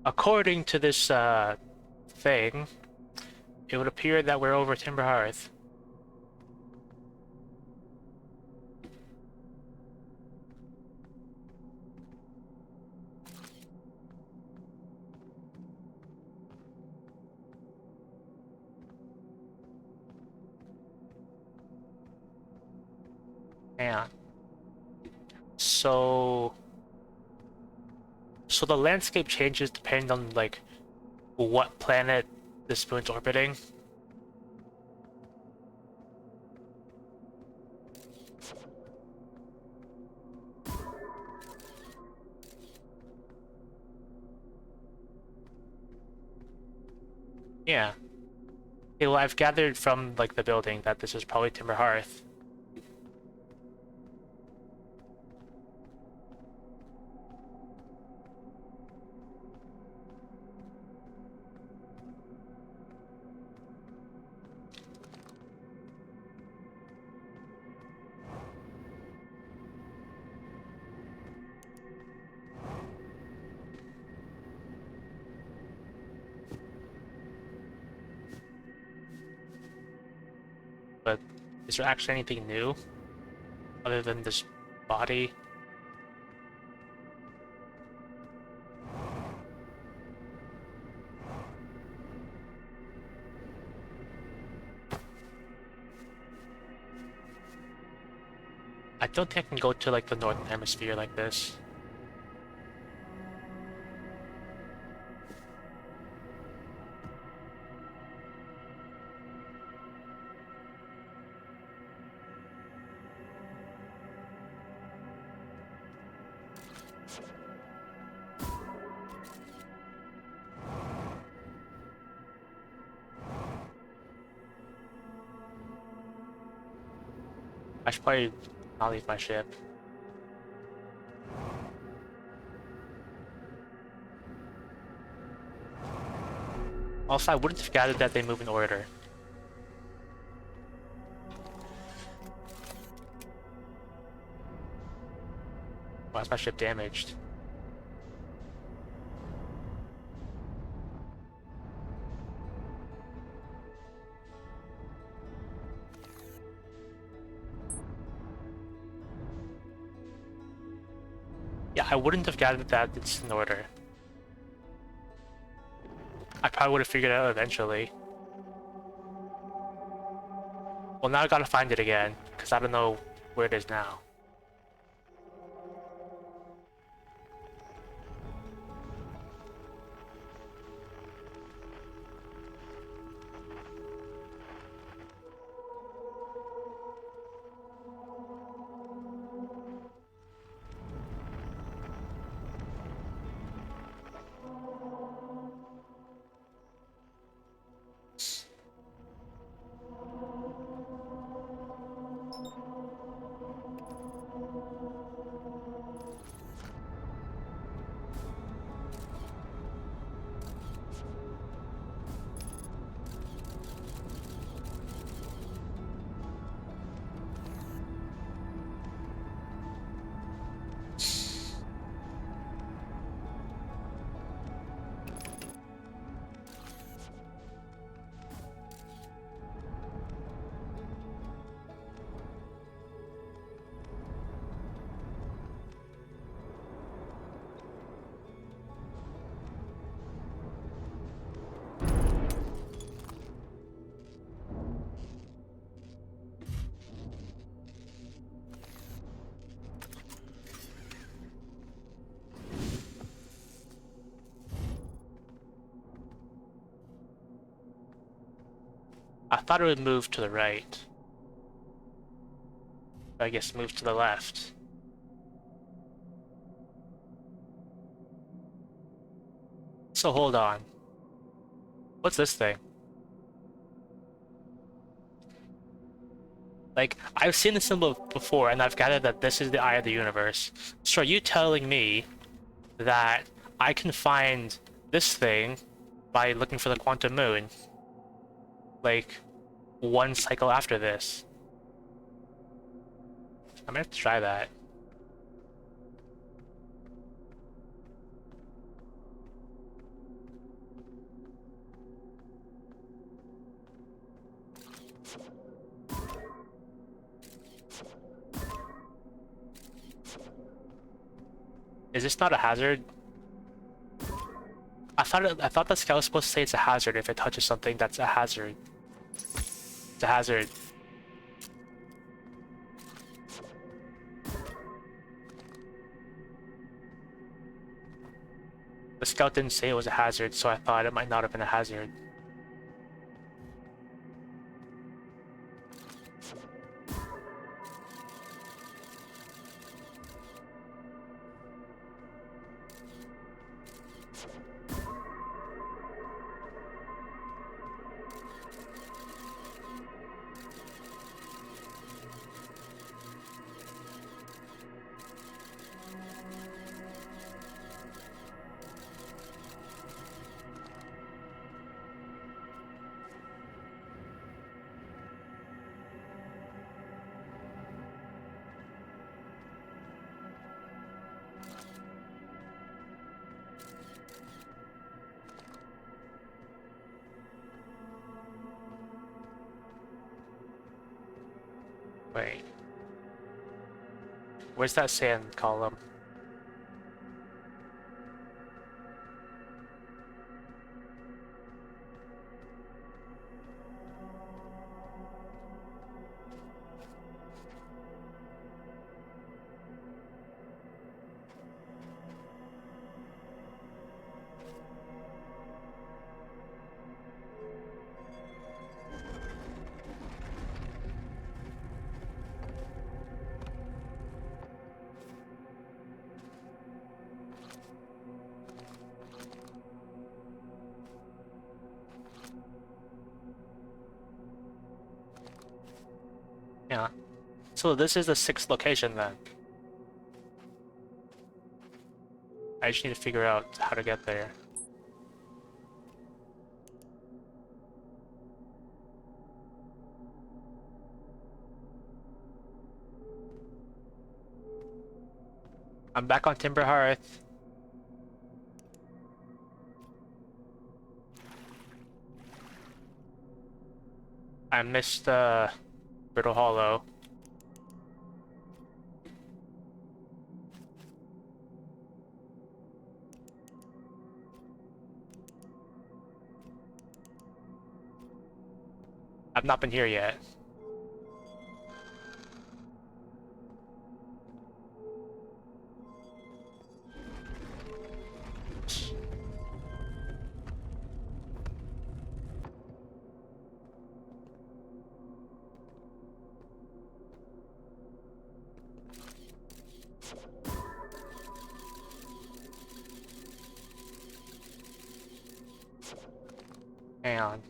according to this thing, it would appear that we're over Timber Hearth. Yeah. So the landscape changes depending on like what planet this moon's orbiting. Yeah. Okay, well, I've gathered from like the building that this is probably Timber Hearth. But is there actually anything new other than this body? I don't think I can go to like the Northern Hemisphere like this. I should probably not leave my ship. Also, I wouldn't have gathered that they move in order. Why is my ship damaged? Yeah, I wouldn't have gathered that it's in order. I probably would have figured it out eventually. Well, now I gotta find it again, because I don't know where it is now. I thought it would move to the right. But I guess move to the left. So hold on. What's this thing? Like, I've seen the symbol before, and I've gathered that this is the eye of the universe. So are you telling me that I can find this thing by looking for the quantum moon? Like, one cycle after this? I'm gonna have to try that. Is this not a hazard? I thought the scout was supposed to say it's a hazard if it touches something that's a hazard. It's a hazard. The scout didn't say it was a hazard, so I thought it might not have been a hazard. Wait. Where's that sand column? Yeah. So this is the 6th location then. I just need to figure out how to get there. I'm back on Timber Hearth. I missed Brittle Hollow. I've not been here yet. Hang on.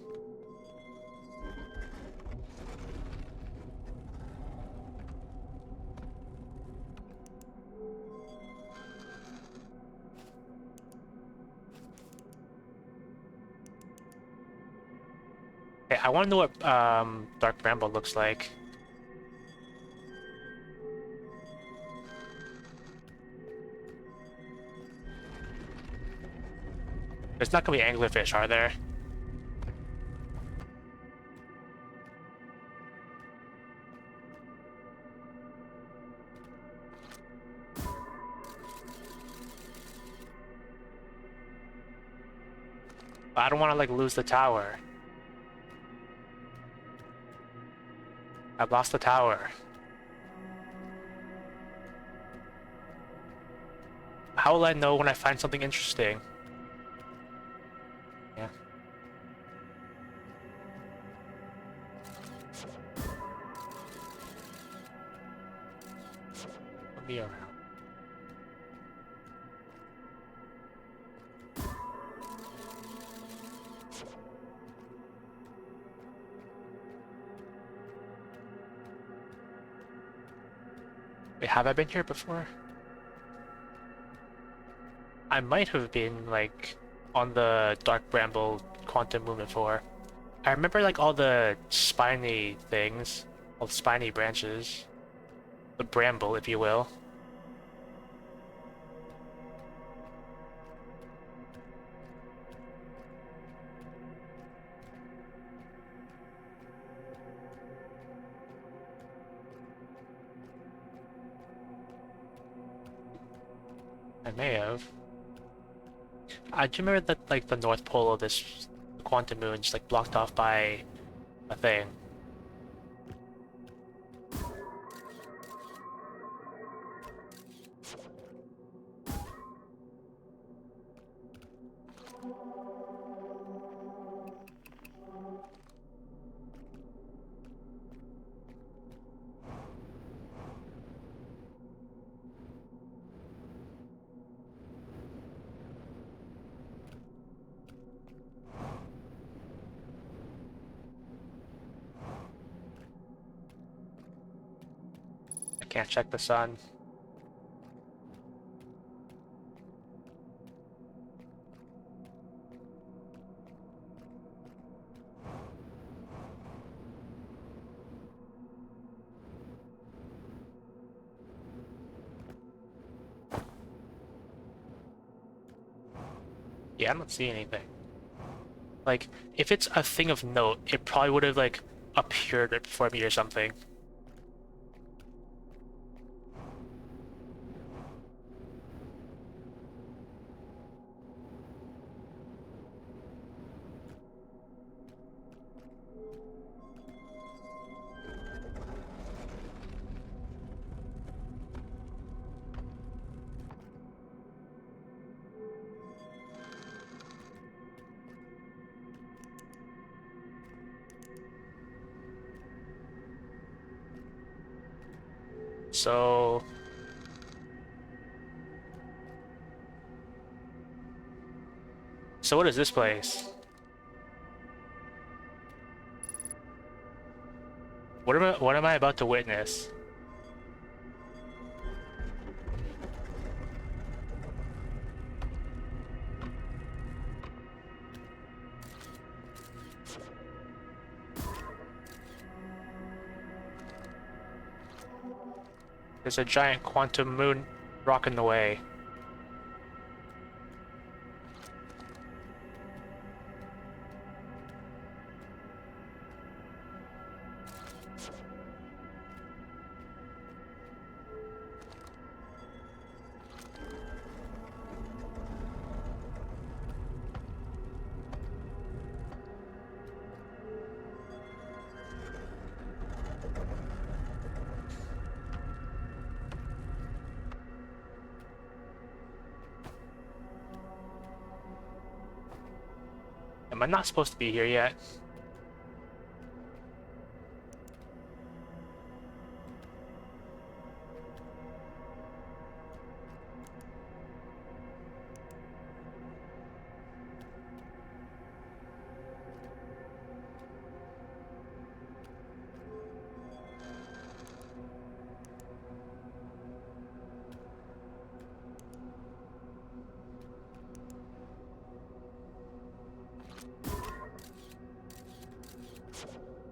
Hey, I want to know what Dark Bramble looks like. There's not gonna be anglerfish, are there? I don't want to like lose the tower. I've lost the tower. How will I know when I find something interesting? Yeah. Wait, have I been here before? I might have been, like, on the Dark Bramble Quantum Moon before. I remember, like, all the spiny things, all the spiny branches. The bramble, if you will. I may have. I do remember that, like, the North Pole of this quantum moon is, like, blocked off by a thing. I can't check the sun. Yeah, I don't see anything. Like, if it's a thing of note, it probably would have, like, appeared right before me or something. So... So what is this place? What am I about to witness? There's a giant quantum moon rocking the way. Am I not supposed to be here yet?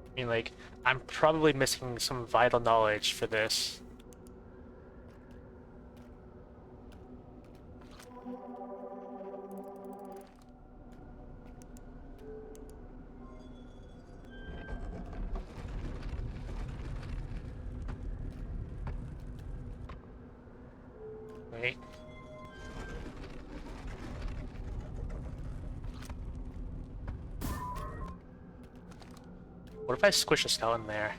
I mean, like, I'm probably missing some vital knowledge for this. Wait. What if I squish a skeleton there?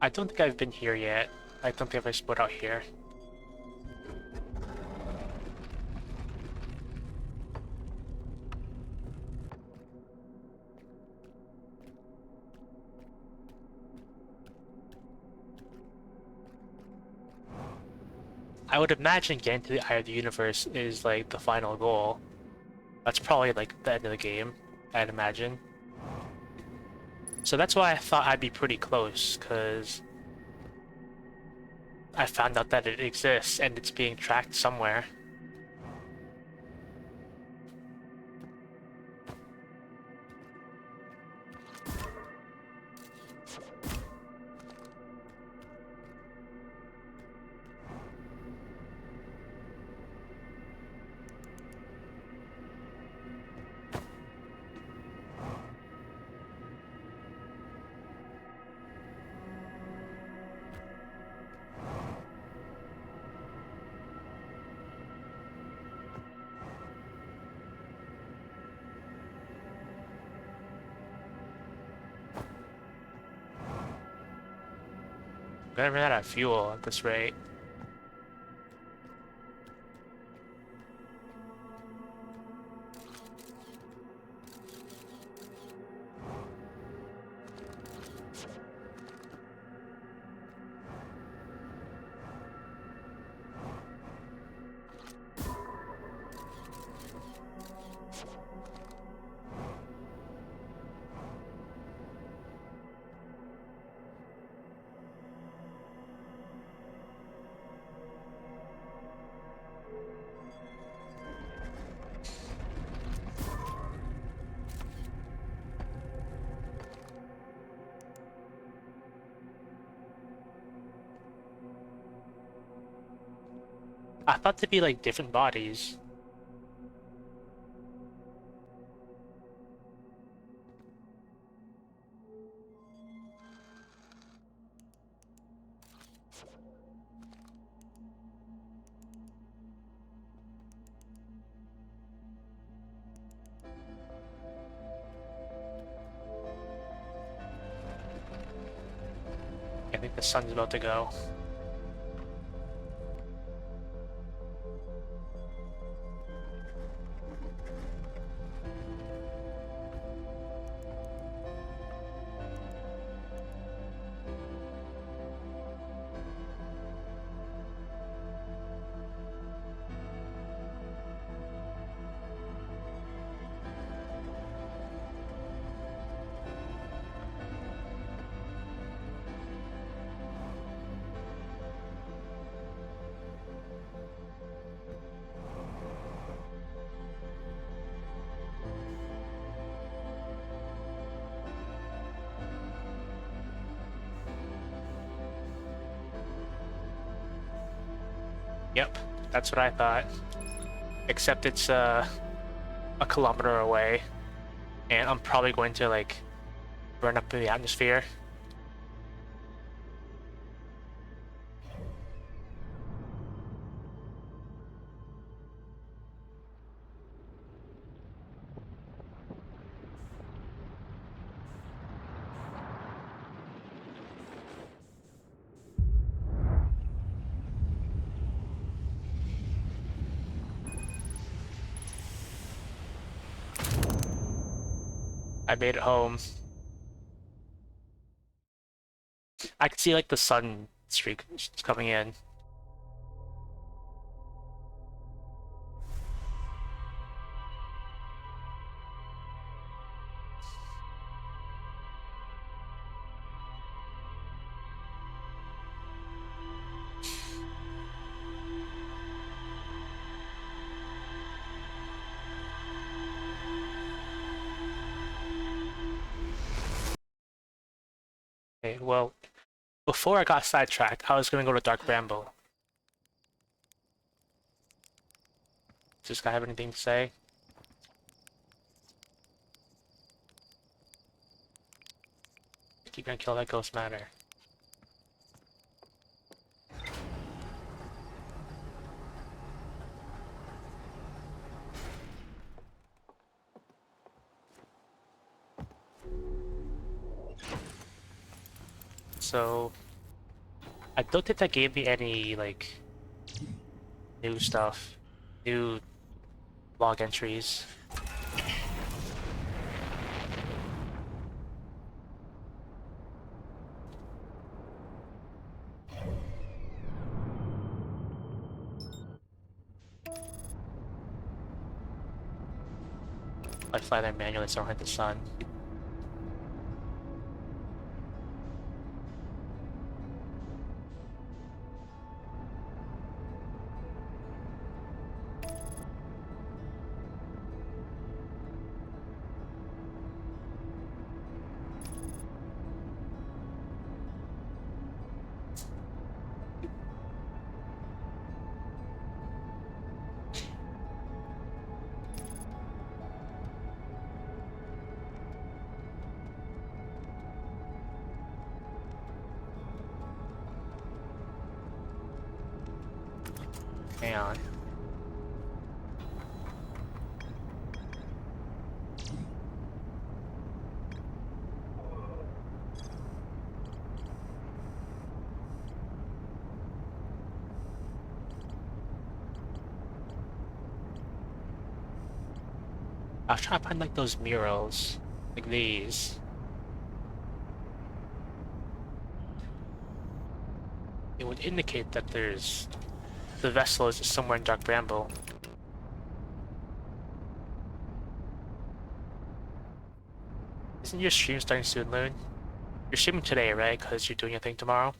I don't think I've been here yet. I don't think I've explored out here. I would imagine getting to the Eye of the Universe is like the final goal. That's probably like the end of the game, I'd imagine. So that's why I thought I'd be pretty close, because I found out that it exists and it's being tracked somewhere. I'm gonna run out of fuel at this rate. I thought they'd be like different bodies. I think the sun's about to go. Yep, that's what I thought. Except it's a kilometer away, and I'm probably going to like burn up in the atmosphere. I made it home. I can see like the sun streak coming in. Okay, well, before I got sidetracked, I was gonna go to Dark Bramble. Does this guy have anything to say? Keep gonna kill that ghost matter. So, I don't think that gave me any, like, new stuff. New log entries. Like fly there manually so I don't hit the sun. Hang on. I was trying to find like those murals, like these. It would indicate that the vessel is somewhere in Dark Bramble. Isn't your stream starting soon, Loon? You're streaming today, right? Because you're doing a thing tomorrow?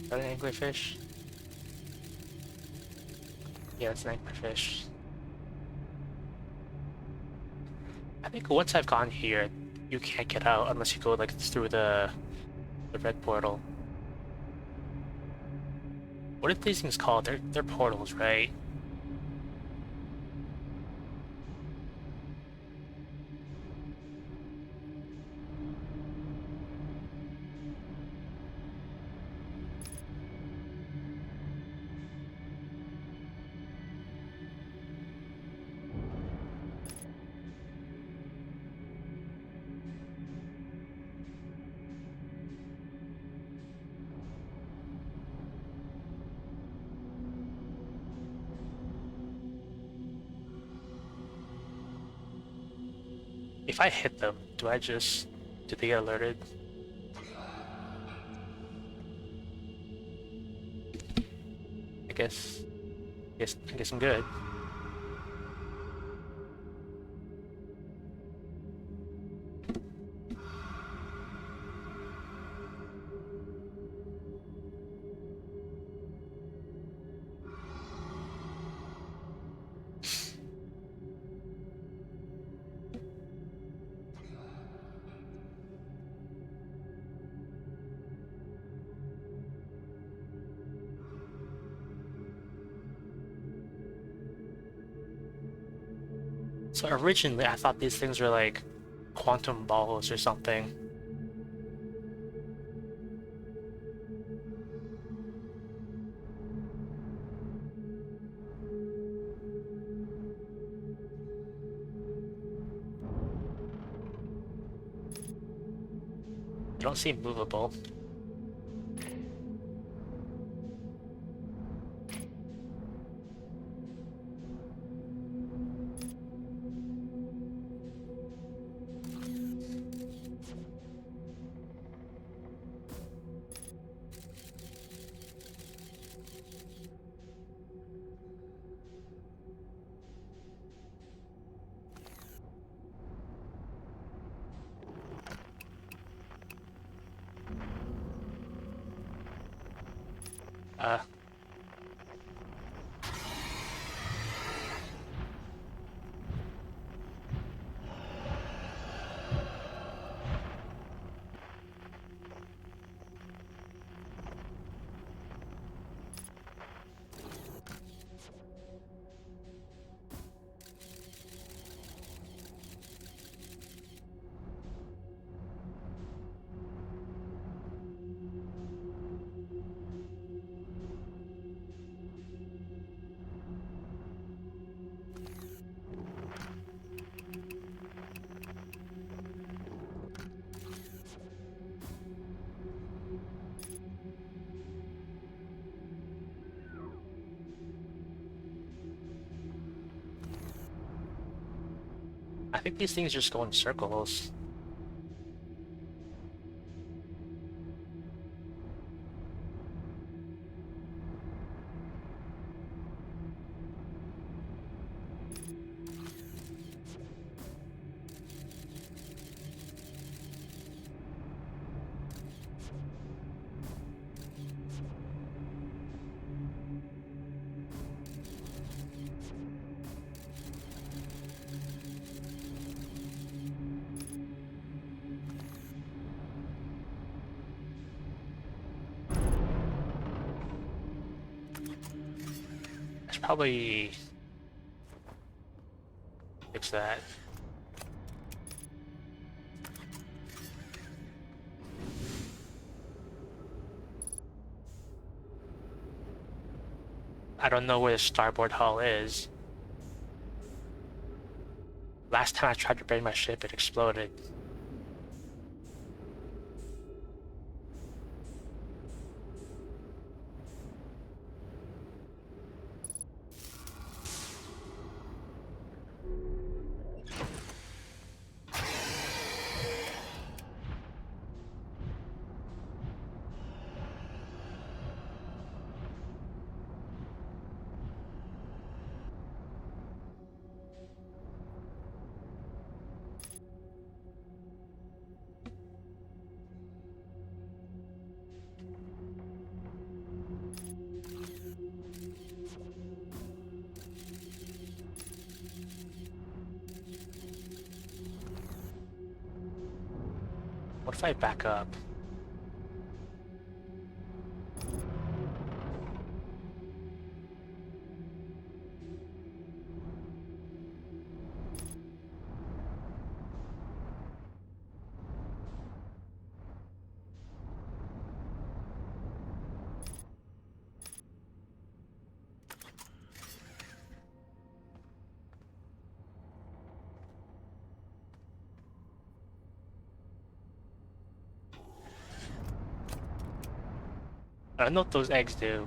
Is that an anglerfish? Yeah, it's an anglerfish. I think once I've gone here, you can't get out unless you go like through the red portal. What are these things called? They're portals, right? If I hit them, do they get alerted? I guess I'm good. So originally, I thought these things were like quantum balls or something. They don't seem movable. Uh, I think these things just go in circles. I should probably fix that. I don't know where the starboard hull is. Last time I tried to bring my ship, it exploded. What if I back up? I don't know what those eggs do.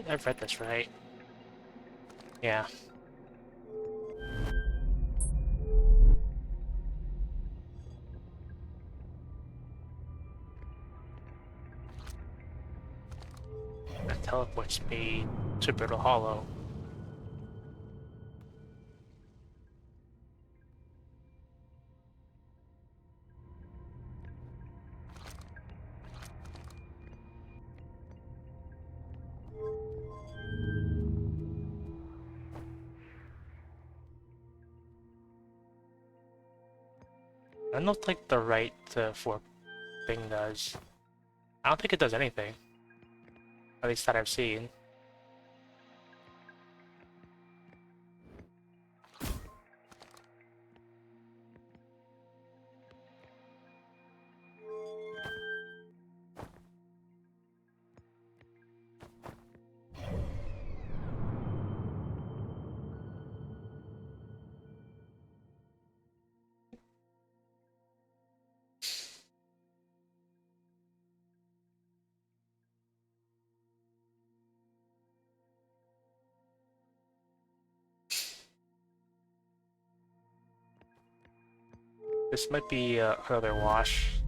I've read this right. Yeah. That teleports me to Brittle Hollow. I don't know if like the right fork thing does. I don't think it does anything. At least that I've seen. This might be another wash.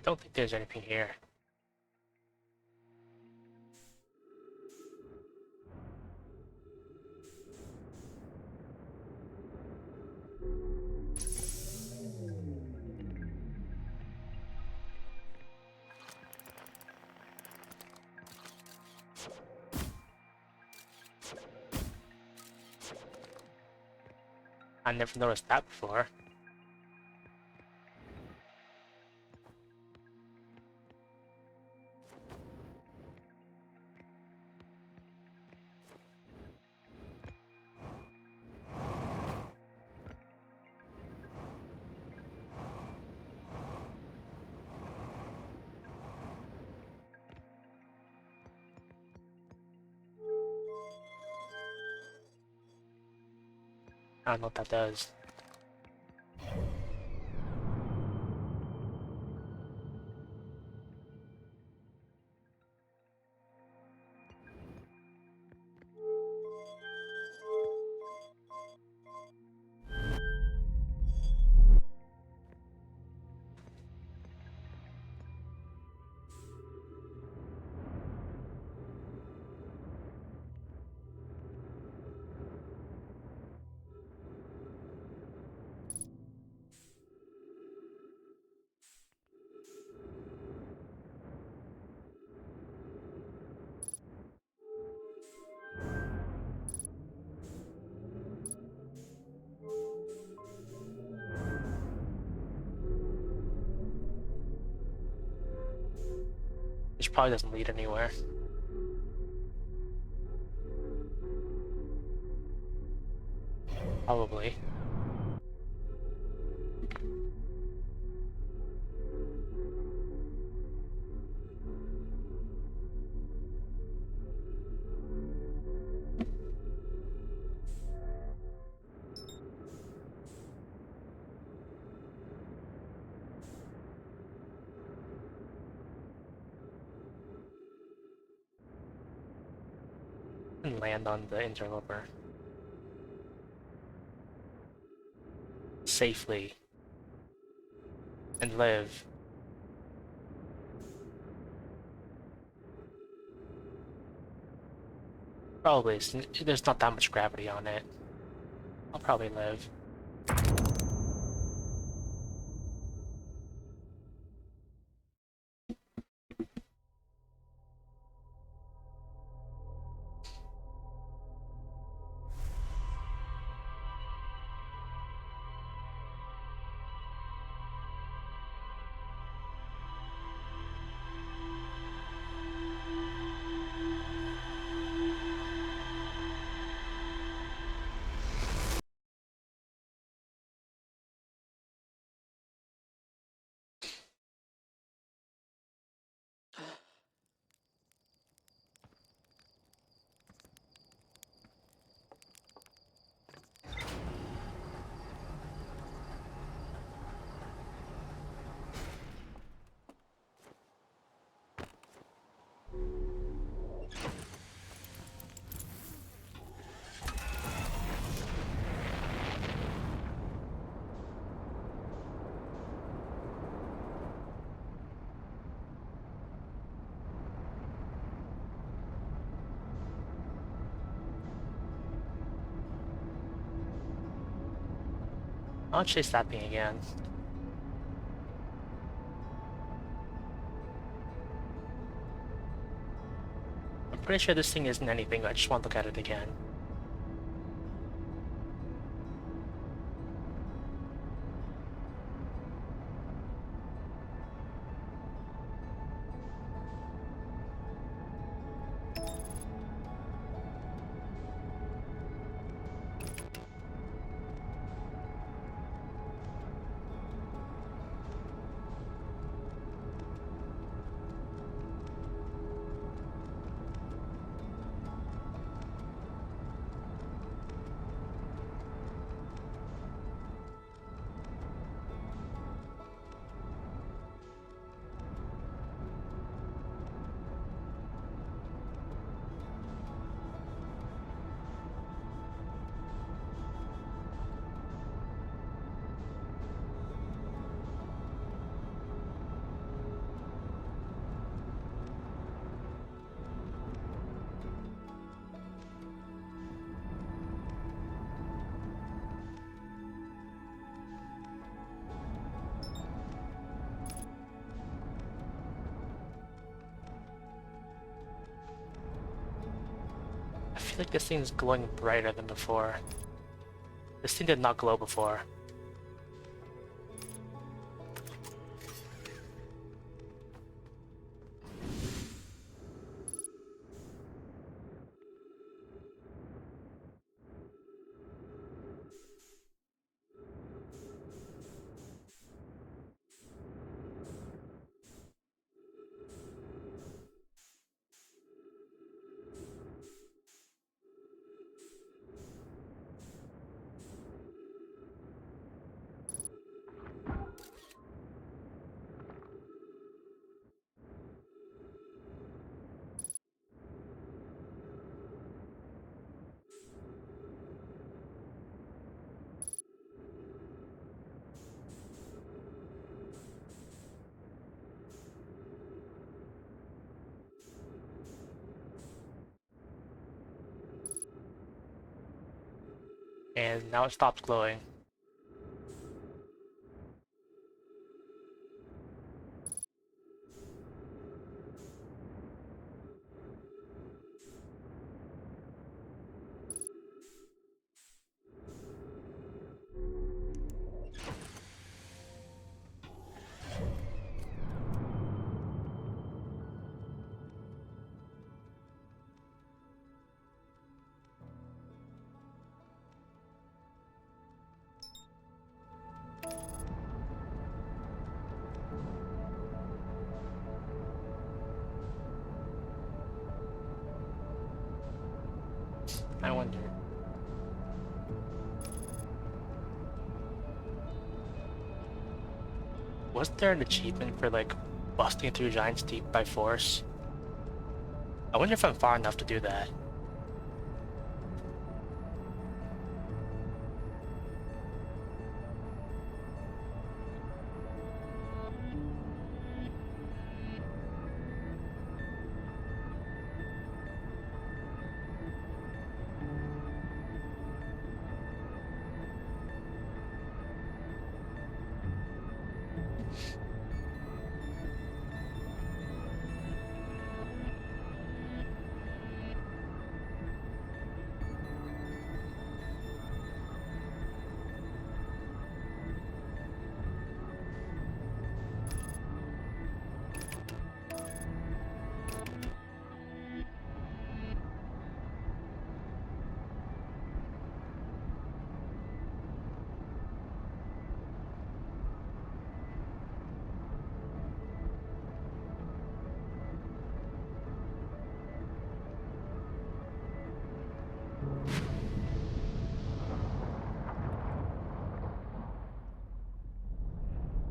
I don't think there's anything here. I never noticed that before. I don't know what that does. Which probably doesn't lead anywhere. Probably. And land on the interloper. Safely. And live. Probably, there's not that much gravity on it. I'll probably live. I'll chase that thing again. I'm pretty sure this thing isn't anything, I just want to look at it again. feel like this thing's glowing brighter than before. This thing did not glow before. And now it stops glowing. I wonder. Was there an achievement for like busting through Giant's Deep by force? I wonder if I'm far enough to do that.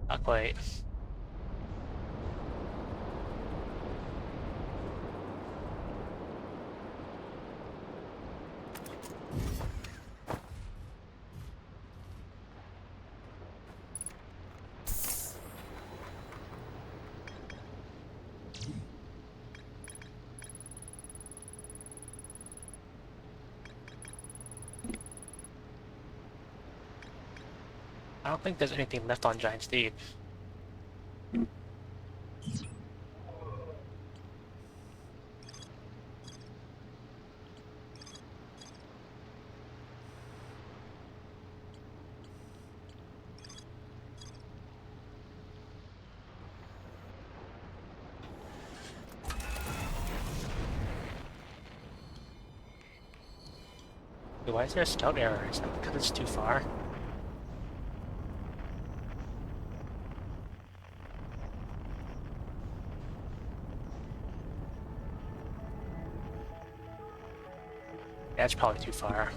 Not quite. I don't think there's anything left on Giant's Deep. Wait, why is there a scout error? Is that because it's too far? Yeah, it's probably too far.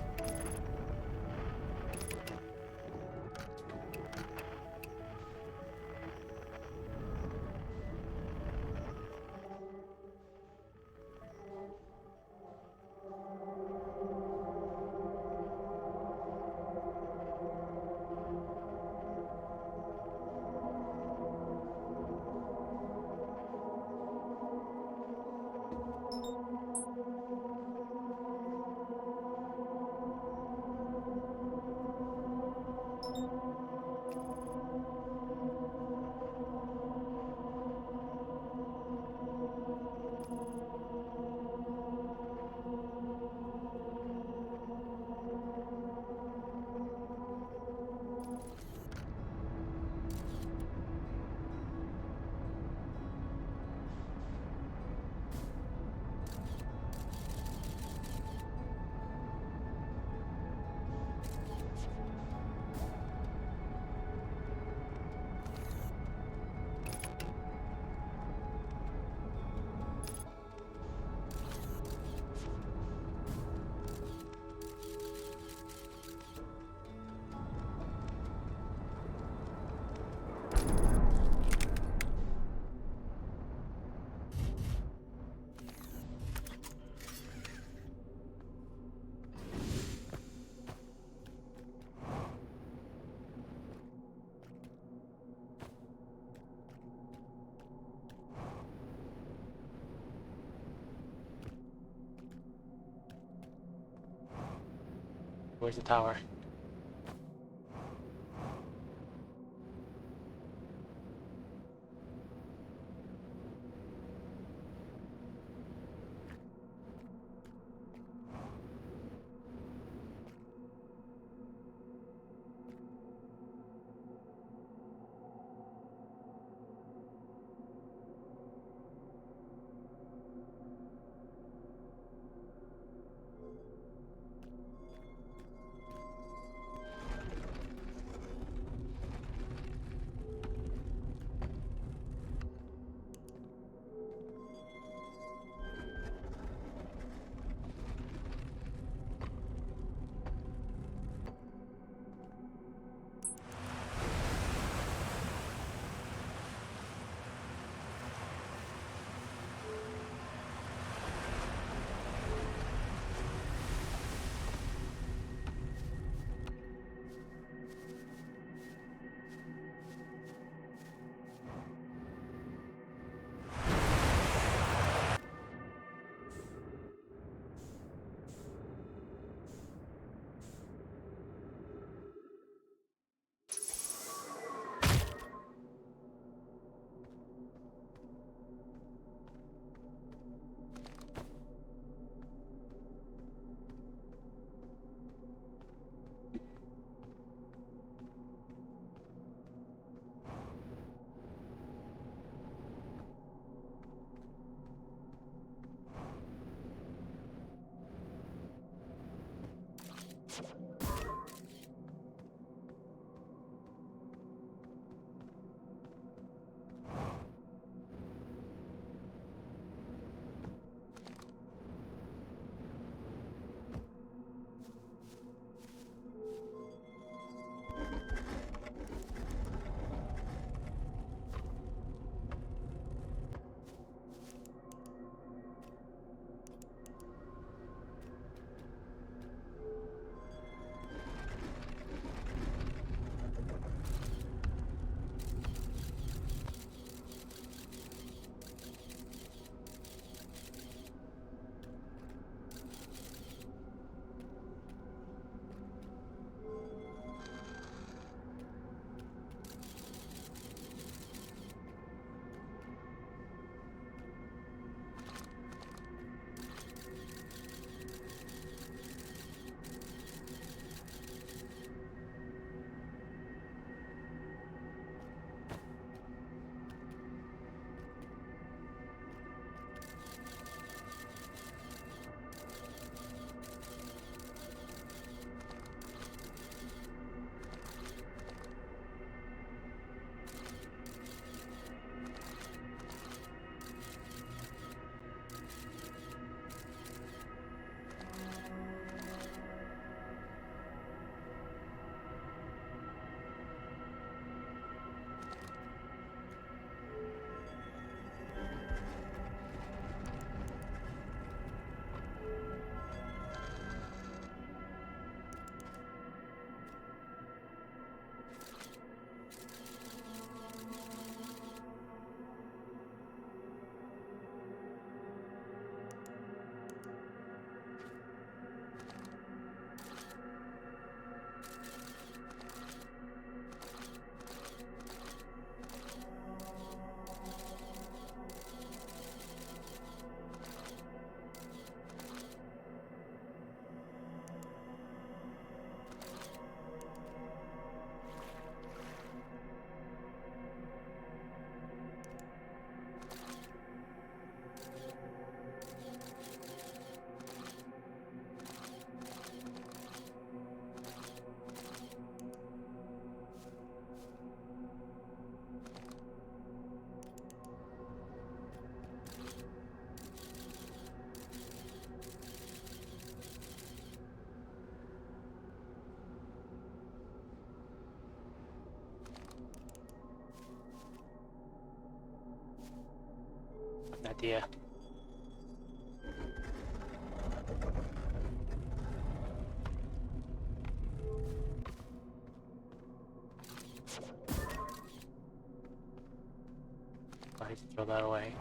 Where's the tower? Idea. I need to throw that away.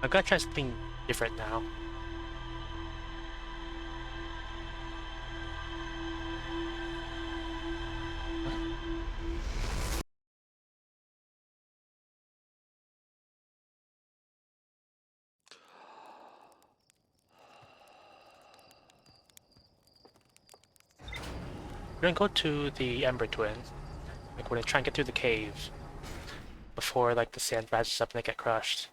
I'm gonna try something different now. We're gonna go to the Ember Twin. Like we're gonna try and get through the cave before like the sand rises up and they get crushed.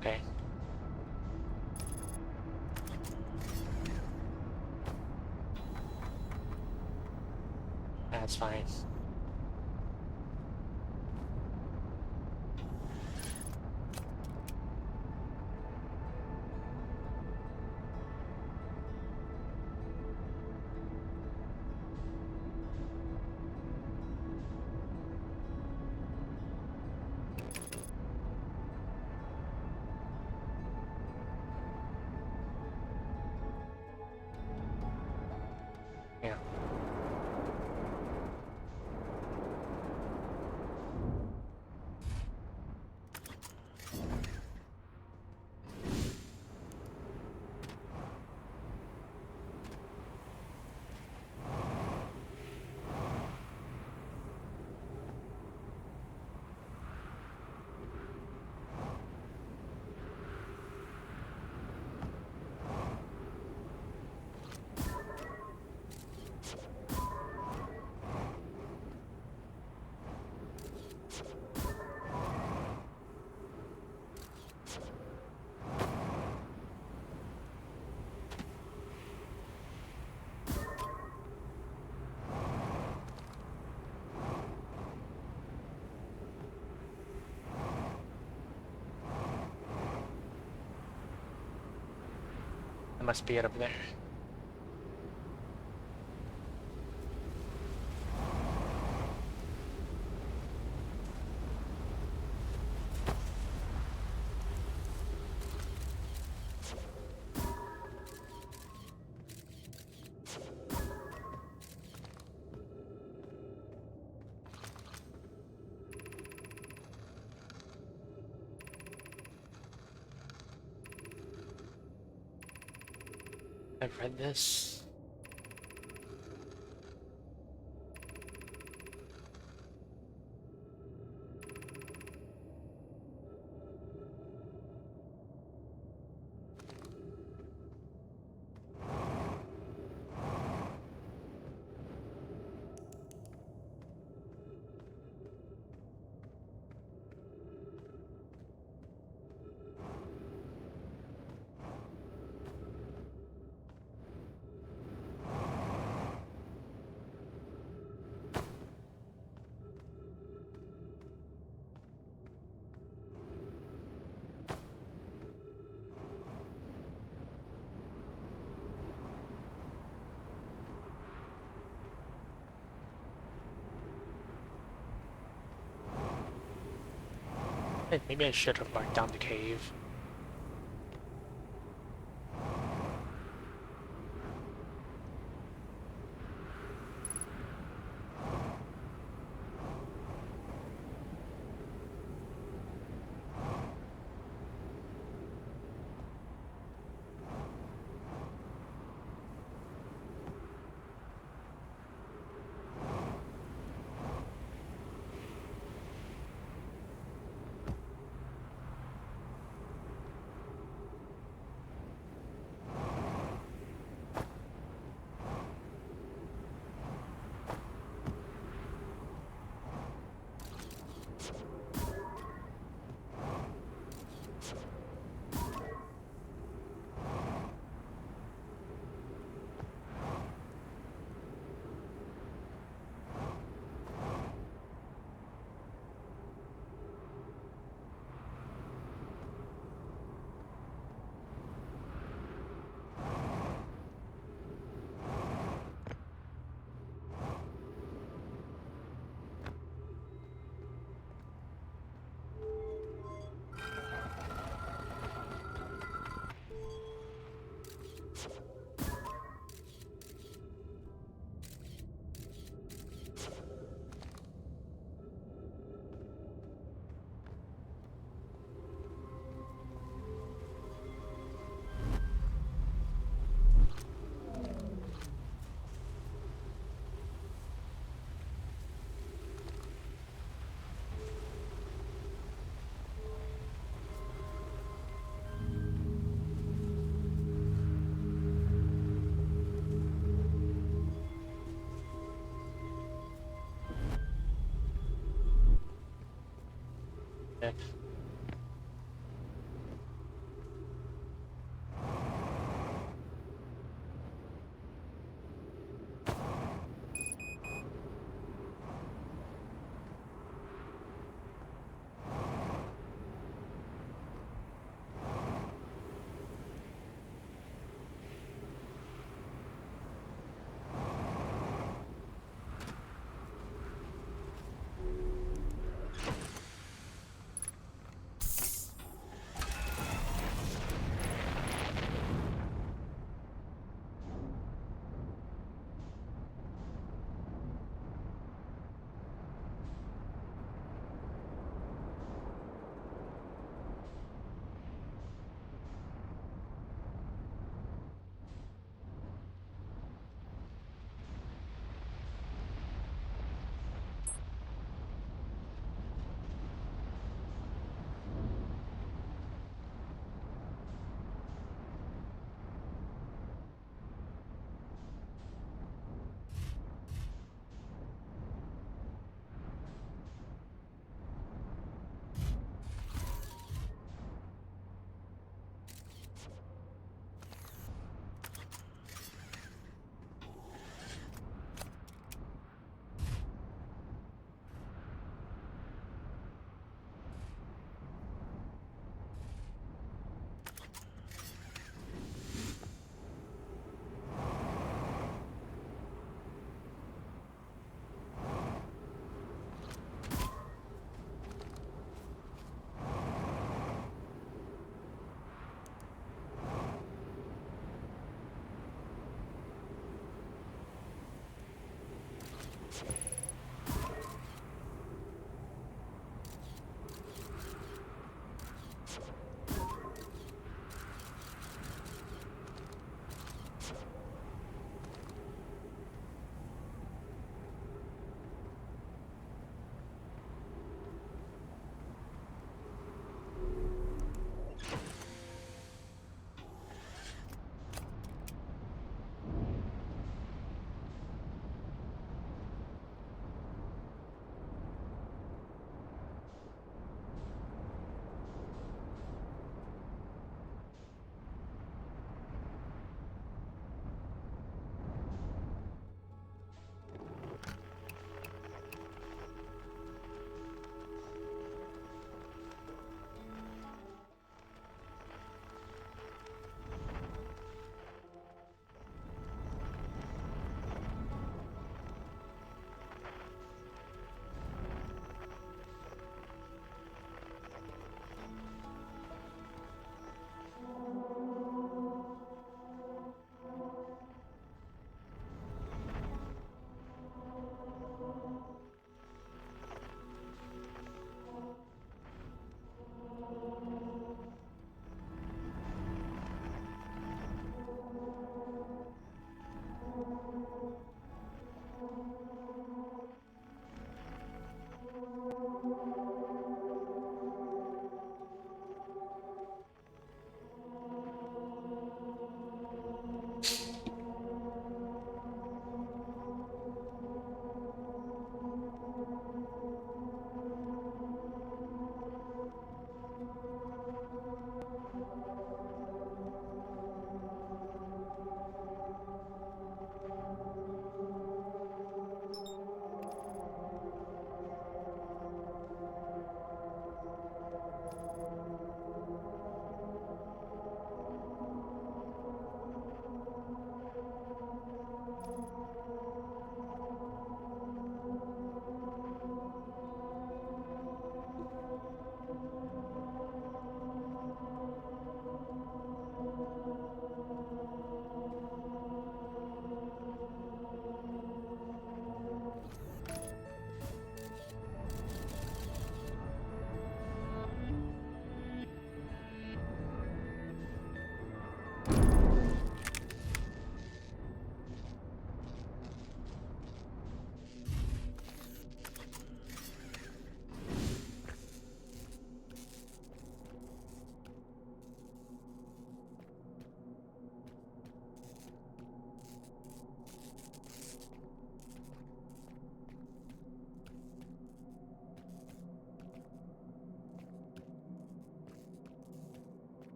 Okay. That's fine. Yeah. That must be it over there. I've read this. Hey, maybe I should have marked down the cave. pick.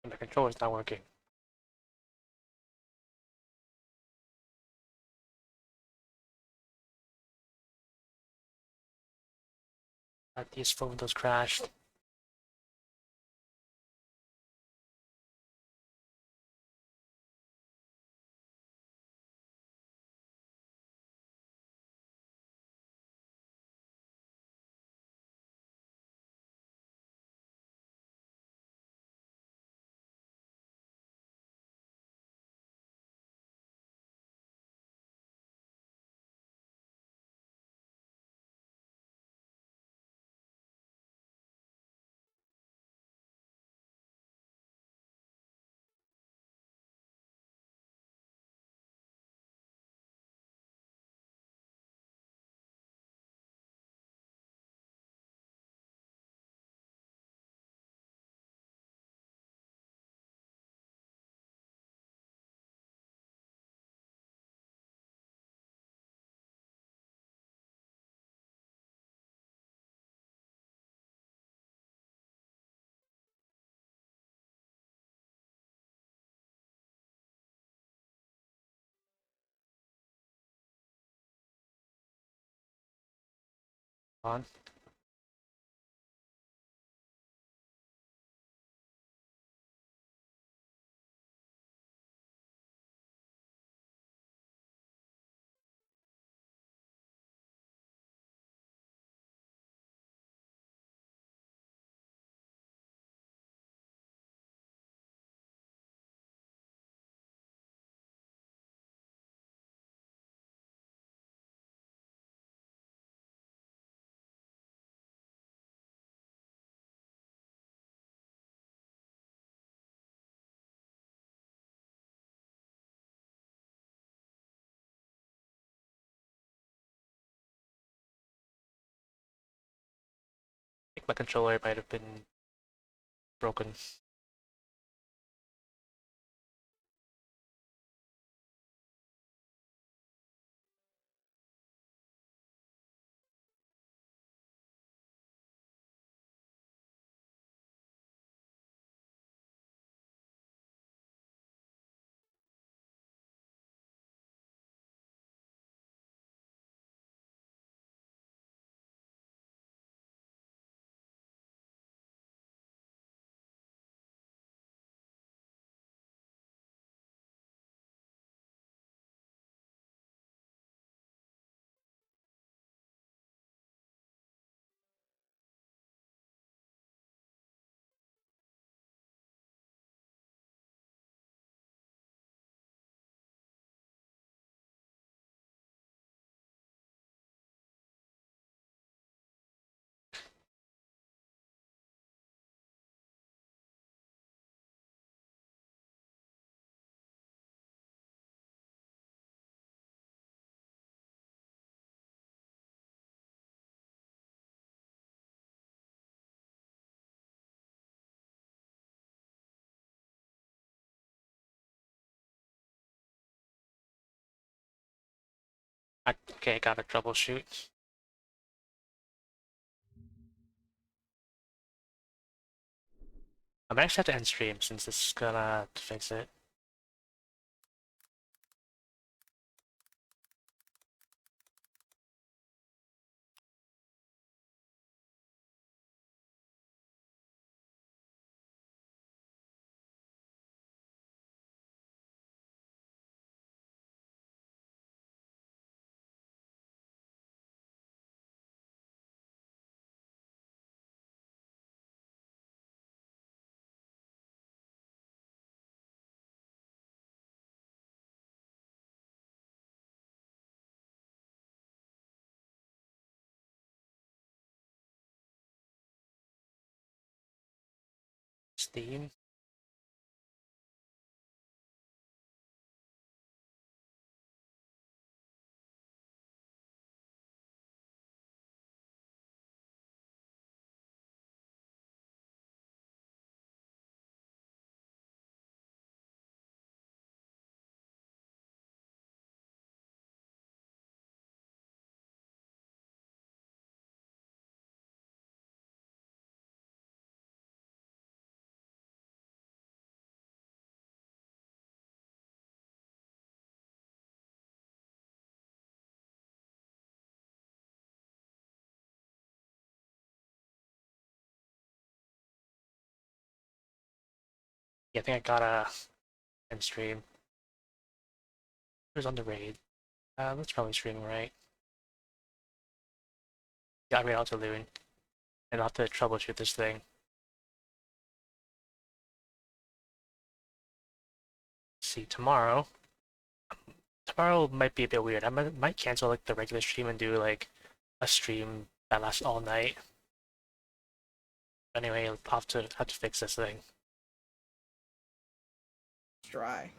And the controller's not working. These phone windows crashed. On. I think my controller might have been broken. Okay, gotta troubleshoot. I might actually have to end stream since this is gonna fix it. Steam. Yeah, I think I got a end stream. Who's on the raid? That's probably streaming, right? Got raid out to Loon. And I'll have to troubleshoot this thing. See, tomorrow. Tomorrow might be a bit weird. I might cancel like the regular stream and do like a stream that lasts all night. Anyway, I'll have to fix this thing. Dry.